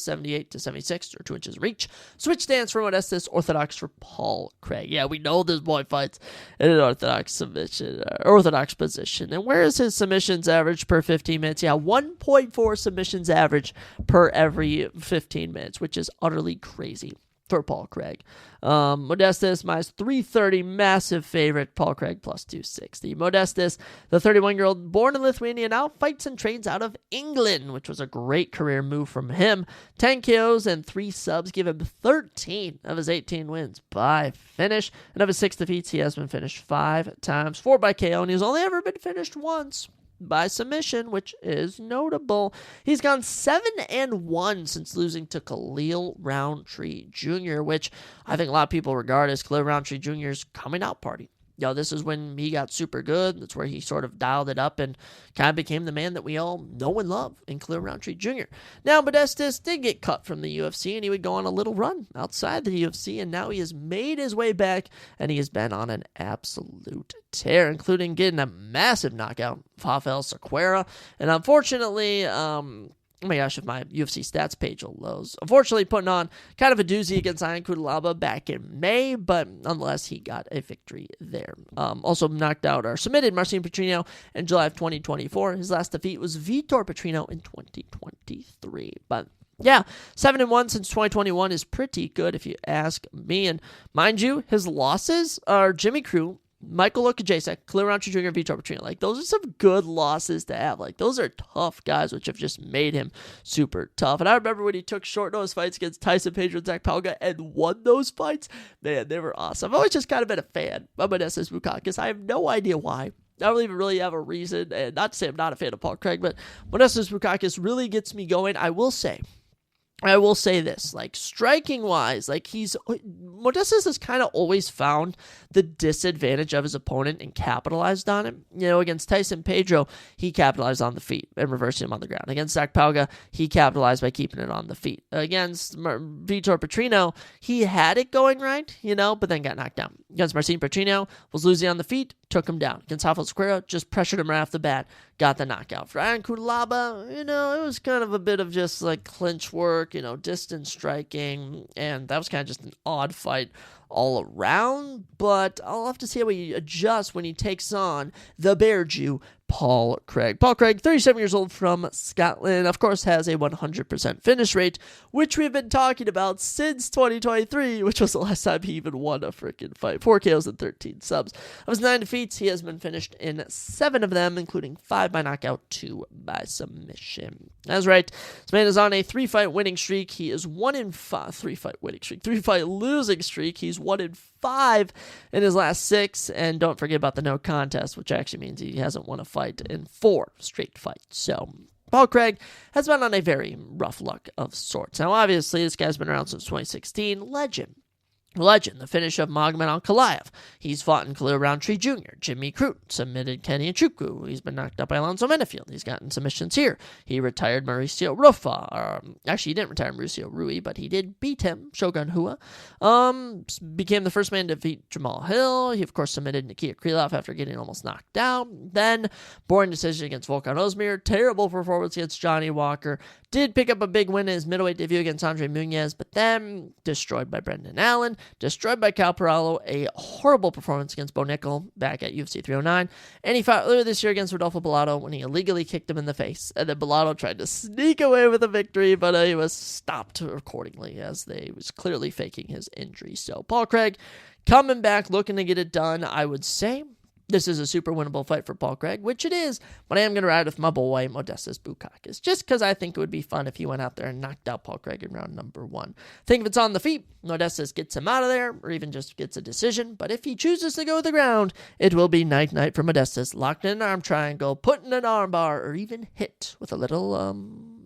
78-76, or 2 inches in reach. Switch stance for Modestas, orthodox for Paul Craig. Yeah, we know this boy fights in an orthodox position. And where is his submissions average per 15 minutes? Yeah, 1.4 submissions average per every 15 minutes, which is utterly crazy for Paul Craig. Modestas minus 330, massive favorite. Paul Craig plus 260. Modestas, the 31-year-old born in Lithuania, now fights and trains out of England, which was a great career move from him. 10 KOs and 3 subs give him 13 of his 18 wins by finish. And of his 6 defeats, he has been finished 5 times, 4 by KO, and he's only ever been finished once by submission, which is notable. He's gone 7-1 since losing to Khalil Roundtree Jr., which I think a lot of people regard as Khalil Roundtree Jr.'s coming out party. This is when he got super good. That's where he sort of dialed it up and kind of became the man that we all know and love in Khalil Roundtree Jr. Now, Modestas did get cut from the UFC, and he would go on a little run outside the UFC, and now he has made his way back, and he has been on an absolute tear, including getting a massive knockout of Rafael Sequeira. And unfortunately, oh my gosh, if my UFC stats page will load. Unfortunately, putting on kind of a doozy against Ian Kudalaba back in May, but nonetheless, he got a victory there. Also knocked out or submitted Marcin Petrino in July of 2024. His last defeat was Vitor Petrino in 2023. But yeah, 7-1 since 2021 is pretty good if you ask me. And mind you, his losses are Jimmy Crew, Michael Okajacek, Khalil Roundtree Jr., and Vitor Petrino. Like, those are some good losses to have. Like, those are tough guys, which have just made him super tough. And I remember when he took short notice fights against Tyson Pedro and Zach Palga and won those fights. Man, they were awesome. I've always just kind of been a fan of Modestas Bukauskas. I have no idea why. I don't even really have a reason, and not to say I'm not a fan of Paul Craig, but Modestas Bukauskas really gets me going. I will say this, like, striking-wise, like, Modestas has kind of always found the disadvantage of his opponent and capitalized on it. You know, against Tyson Pedro, he capitalized on the feet and reversing him on the ground. Against Zach Pauga, he capitalized by keeping it on the feet. Against Vitor Petrino, he had it going right, you know, but then got knocked down. Against Marcin Petrino, was losing on the feet, took him down. Against Rafael Esquerra, just pressured him right off the bat, got the knockout. For Iron Cutelaba, you know, it was kind of a bit of just like clinch work, you know, distance striking, and that was kind of just an odd fight all around, but I'll have to see how he adjusts when he takes on the Bear Jew, Paul Craig. Paul Craig, 37 years old from Scotland, of course, has a 100% finish rate, which we've been talking about since 2023, which was the last time he even won a freaking fight. 4 KOs and 13 subs. Of his 9 defeats, he has been finished in 7 of them, including 5 by knockout, 2 by submission. That's right. This man is on a 3-fight winning streak. He is 1 in 5. 3-fight winning streak. 3-fight losing streak. He's 1 in 5 in his last 6, and don't forget about the no contest, which actually means he hasn't won a fight in 4 straight fights. So Paul Craig has been on a very rough luck of sorts. Now, obviously, this guy's been around since 2016. Legend, the finish of Magomed Ankalaev. He's fought in Khalil Roundtree Jr., Jimmy Crute, submitted Kenny Nchukwu. He's been knocked out by Alonzo Menefield. He's gotten submissions here. He retired Mauricio Rufa. Actually, he didn't retire Mauricio Rui, but he did beat him, Shogun Hua. Became the first man to defeat Jamal Hill. He, of course, submitted Nikita Krylov after getting almost knocked out. Then, boring decision against Volkan Ozdemir. Terrible performance against Johnny Walker. Did pick up a big win in his middleweight debut against Andre Muniz, but then destroyed by Brendan Allen, destroyed by Cal Perallo, a horrible performance against Bo Nickel back at UFC 309, and he fought earlier this year against Rodolfo Bellato when he illegally kicked him in the face, and then Bellato tried to sneak away with a victory, but he was stopped accordingly as they was clearly faking his injury. So Paul Craig coming back, looking to get it done. I would say this is a super winnable fight for Paul Craig, which it is, but I am going to ride with my boy, Modestas Bukauskas, just because I think it would be fun if he went out there and knocked out Paul Craig in round number 1. I think if it's on the feet, Modestas gets him out of there, or even just gets a decision, but if he chooses to go to the ground, it will be night-night for Modestas, locked in an arm triangle, put in an arm bar, or even hit with a little,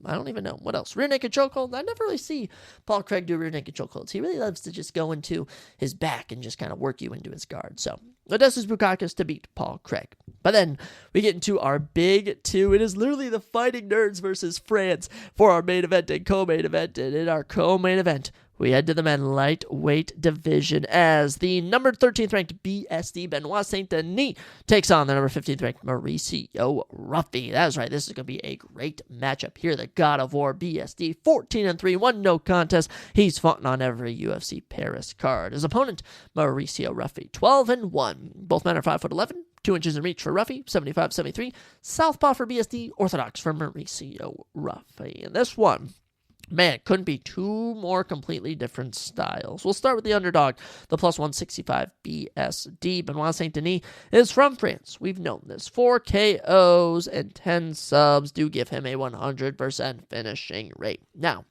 I don't even know. What else? Rear naked chokehold. I never really see Paul Craig do rear naked chokeholds. He really loves to just go into his back and just kind of work you into his guard. So, Modestas Bukauskas to beat Paul Craig. But then we get into our big 2. It is literally the Fighting Nerds versus France for our main event and co-main event. And in our co-main event, we head to the men lightweight division as the number 13th ranked BSD Benoit Saint Denis takes on the number 15th ranked Mauricio Ruffy. That's right, this is going to be a great matchup here. The God of War BSD 14-3, 1 no contest. He's fought on every UFC Paris card. His opponent, Mauricio Ruffy, 12-1. Both men are 5'11". 2 inches in reach for Ruffy, 75-73. Southpaw for BSD, orthodox for Mauricio Ruffy. And this one, man, couldn't be 2 more completely different styles. We'll start with the underdog, the plus 165 BSD. Benoit Saint Denis is from France. We've known this. 4 KOs and 10 subs do give him a 100% finishing rate. Now,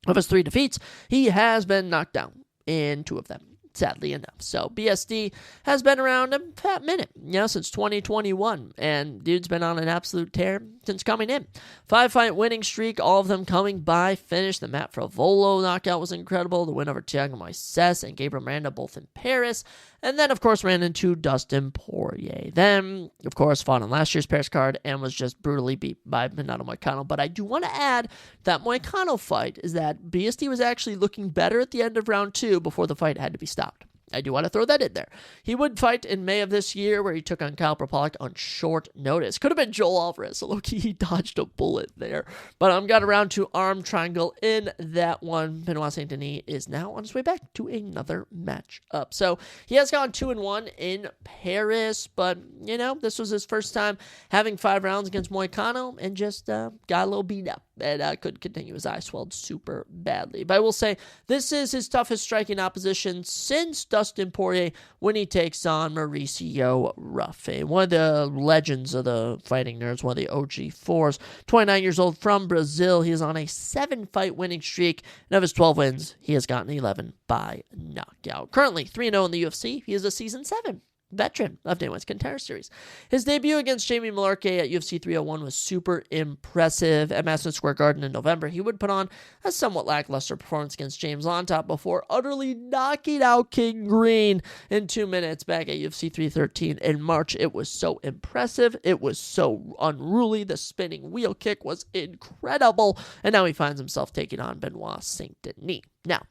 of his 3 defeats, he has been knocked down in 2 of them, sadly enough. So BSD has been around a fat minute, since 2021, and dude's been on an absolute tear since coming in. 5-fight winning streak, all of them coming by finish. The Matt Fravolo knockout was incredible. The win over Thiago Moises and Gabriel Miranda, both in Paris. And then, of course, ran into Dustin Poirier. Then, of course, fought on last year's Paris card and was just brutally beat by Minato Moicano. But I do want to add that Moicano fight is that BSD was actually looking better at the end of round 2 before the fight had to be stopped. I do want to throw that in there. He would fight in May of this year where he took on Kyle Propolak on short notice. Could have been Joel Alvarez, so low-key he dodged a bullet there. But got around to arm triangle in that one. Benoit Saint Denis is now on his way back to another matchup. So he has gone 2-1 in Paris, but, this was his first time having 5 rounds against Moicano and just got a little beat up. And couldn't continue. His eye swelled super badly. But I will say, this is his toughest striking opposition since Dustin Poirier when he takes on Mauricio Ruffy. One of the legends of the Fighting Nerds, one of the OG4s. 29 years old from Brazil. He is on a 7-fight winning streak. And of his 12 wins, he has gotten 11 by knockout. Currently 3-0 in the UFC. He is a Season 7 veteran of Day One's Contender Series. His debut against Jamie Mullarkey at UFC 301 was super impressive. At Madison Square Garden in November, he would put on a somewhat lackluster performance against James Lontop before utterly knocking out King Green in 2 minutes back at UFC 313 in March. It was so impressive. It was so unruly. The spinning wheel kick was incredible. And now he finds himself taking on Benoit Saint Denis. Now,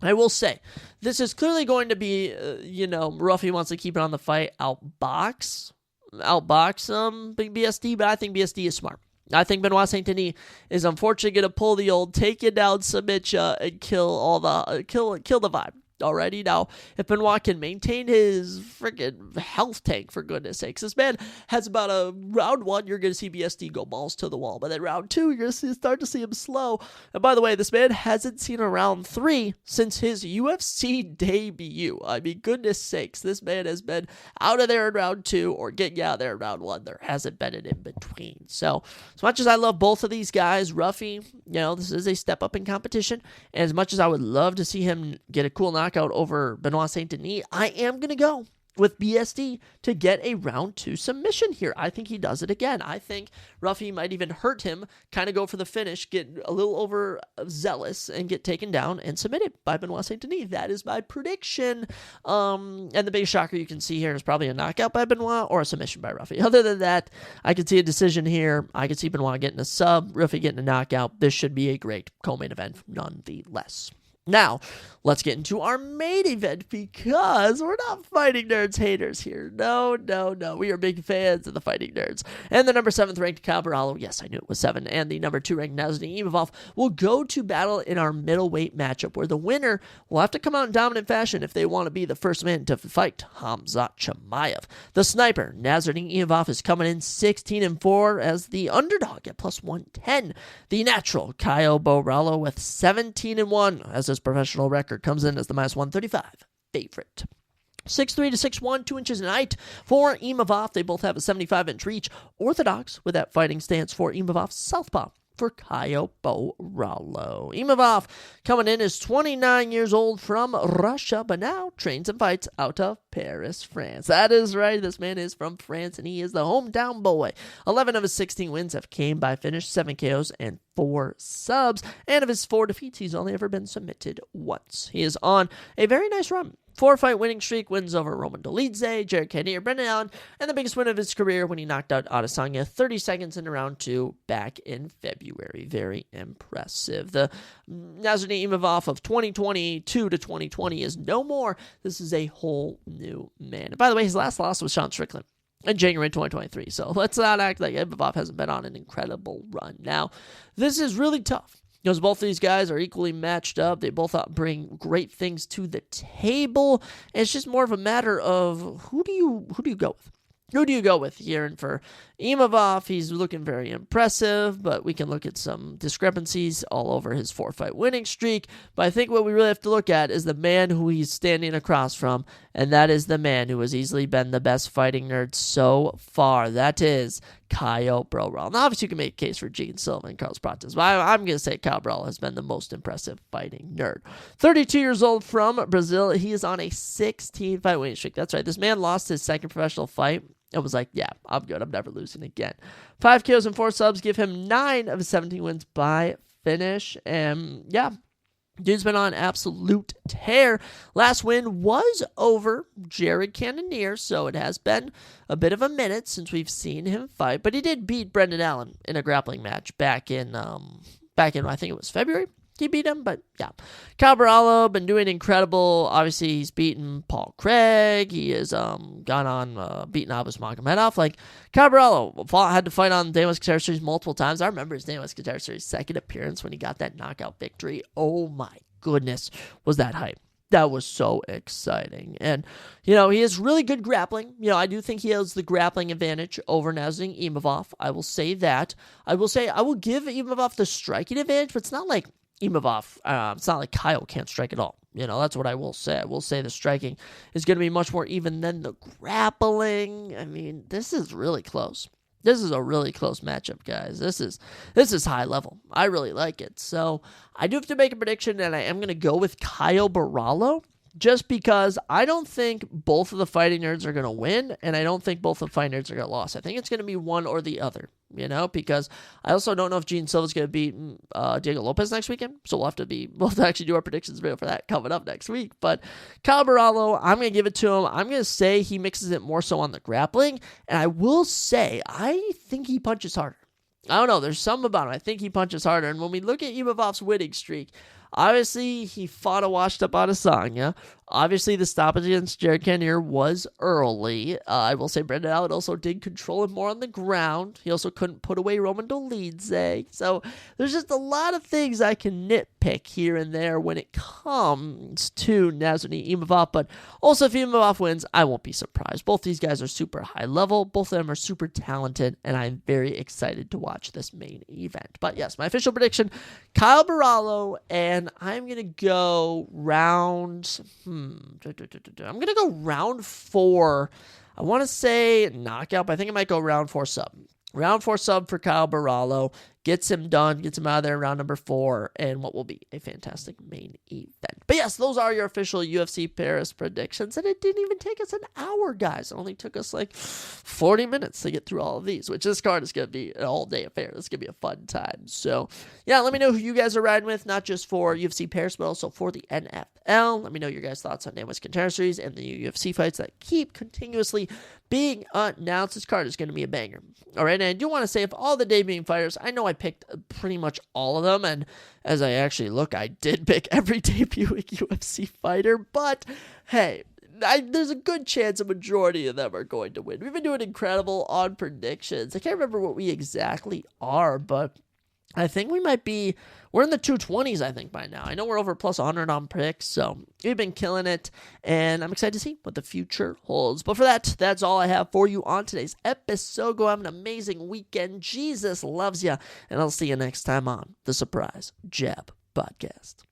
I will say, this is clearly going to be, Ruffy wants to keep it on the fight, outbox Big BSD, but I think BSD is smart. I think Benoit Saint Denis is unfortunately going to pull the old take it down, submit ya, and kill the vibe. Already now, if Benoit can maintain his freaking health tank, for goodness sakes, this man has about a round 1, you're going to see BSD go balls to the wall, but then round 2, you're going to start to see him slow. And by the way, this man hasn't seen a round 3 since his UFC debut. I mean, goodness sakes, this man has been out of there in round 2 or getting out of there in round 1. There hasn't been an in between. So, as much as I love both of these guys, Ruffy, this is a step up in competition, and as much as I would love to see him get a cool knockout over Benoit Saint Denis, I am going to go with BSD to get a round 2 submission here. I think he does it again. I think Ruffy might even hurt him, kind of go for the finish, get a little overzealous, and get taken down and submitted by Benoit Saint Denis. That is my prediction. And the biggest shocker you can see here is probably a knockout by Benoit or a submission by Ruffy. Other than that, I could see a decision here. I could see Benoit getting a sub, Ruffy getting a knockout. This should be a great co-main event nonetheless. Now, let's get into our main event because we're not Fighting Nerds haters here. No. We are big fans of the Fighting Nerds. And the number 7th ranked Cabrallo, yes, I knew it was 7, and the number 2 ranked Nasruddin Imavov will go to battle in our middleweight matchup where the winner will have to come out in dominant fashion if they want to be the first man to fight Khamzat Chimaev. The sniper, Nasruddin Imavov, is coming in 16-4 as the underdog at plus 110. The natural, Caio Borralho, with 17-1 as his professional record, comes in as the minus 135 favorite. 6'3" to 6'1", 2 inches in height for Imavov. They both have a 75-inch reach. Orthodox with that fighting stance for Imavov. Southpaw for Caio Borralho. Imavov coming in is 29 years old from Russia, but now trains and fights out of Paris, France. That is right. This man is from France, and he is the hometown boy. 11 of his 16 wins have came by finish, 7 KOs, and 4 subs. And of his 4 defeats, he's only ever been submitted once. He is on a very nice run. 4-fight winning streak, wins over Roman Dolidze, Jared Cannonier, Brendan Allen, and the biggest win of his career when he knocked out Adesanya 30 seconds in round 2 back in February. Very impressive. The Nasruddin Imavov of 2022 to 2020 is no more. This is a whole new man. And by the way, his last loss was Sean Strickland in January 2023. So let's not act like Imavov hasn't been on an incredible run. Now, this is really tough because both of these guys are equally matched up. They both bring great things to the table. And it's just more of a matter of who do you go with? Who do you go with here? And for Imavov, he's looking very impressive, but we can look at some discrepancies all over his 4-fight winning streak. But I think what we really have to look at is the man who he's standing across from, and that is the man who has easily been the best fighting nerd so far. That is Caio Borralho. Now, obviously, you can make a case for Gene Silva and Carlos Prates, but I'm going to say Caio Borralho has been the most impressive fighting nerd. 32 years old from Brazil. He is on a 16-fight winning streak. That's right. This man lost his second professional fight. It was like, yeah, I'm good. I'm never losing again. 5 KOs and 4 subs give him 9 of his 17 wins by finish. And yeah, dude's been on absolute tear. Last win was over Jared Cannonier, so it has been a bit of a minute since we've seen him fight. But he did beat Brendan Allen in a grappling match back in I think it was February. He beat him, but yeah. Caio Borralho been doing incredible. Obviously, he's beaten Paul Craig. He has gone on beaten Abus Magomedov. Like, Caio Borralho had to fight on Day One's Contender Series multiple times. I remember his Day One's Contender Series second appearance when he got that knockout victory. Oh my goodness, was that hype. That was so exciting. And, he has really good grappling. I do think he has the grappling advantage over Nasruddin Imavov. I will say that. I will give Imavov the striking advantage, but it's not like Imavov, it's not like Caio can't strike at all. That's what I will say. I will say the striking is going to be much more even than the grappling. I mean, this is really close. This is a really close matchup, guys. This is high level. I really like it. So I do have to make a prediction, and I am going to go with Caio Borralho. just because I don't think both of the fighting nerds are going to win, and I don't think both of the fighting nerds are going to lose. I think it's going to be one or the other, because I also don't know if Gene Silva's going to beat Diego Lopez next weekend, so we'll have to actually do our predictions video for that coming up next week. But Kyle Barallo, I'm going to give it to him. I'm going to say he mixes it more so on the grappling, and I will say I think he punches harder. I don't know. There's something about him. I think he punches harder. And when we look at Imavov's winning streak, obviously he fought a washed-up Adesanya. Obviously, the stoppage against Jared Cannonier was early. I will say Brendan Allen also did control him more on the ground. He also couldn't put away Roman Dolidze. So there's just a lot of things I can nitpick here and there when it comes to Nasruddin Imavov. But also, if Imavov wins, I won't be surprised. Both these guys are super high level. Both of them are super talented, and I'm very excited to watch this main event. But yes, my official prediction, Kyle Barallo, and I'm going to go round... I'm going to go round 4. I want to say knockout, but I think I might go round 4 sub. Round 4 sub for Kyle Barallo. Gets him done, gets him out of there in round number 4, and what will be a fantastic main event. But yes, those are your official UFC Paris predictions, and it didn't even take us an hour, guys. It only took us like 40 minutes to get through all of these, which this card is going to be an all-day affair. It's going to be a fun time. So, yeah, let me know who you guys are riding with, not just for UFC Paris, but also for the NFL. Let me know your guys' thoughts on DWCS Contender Series and the UFC fights that keep continuously being announced. This card is going to be a banger. All right, and I do want to say, of all the debuting fighters, I know I picked pretty much all of them, and as I actually look, I did pick every debuting UFC fighter, but hey, there's a good chance a majority of them are going to win. We've been doing incredible on predictions. I can't remember what we exactly are, but I think we're in the 220s, I think, by now. I know we're over plus 100 on picks, so we've been killing it, and I'm excited to see what the future holds. But for that's all I have for you on today's episode. Go have an amazing weekend. Jesus loves you, and I'll see you next time on the Surprise Jab Podcast.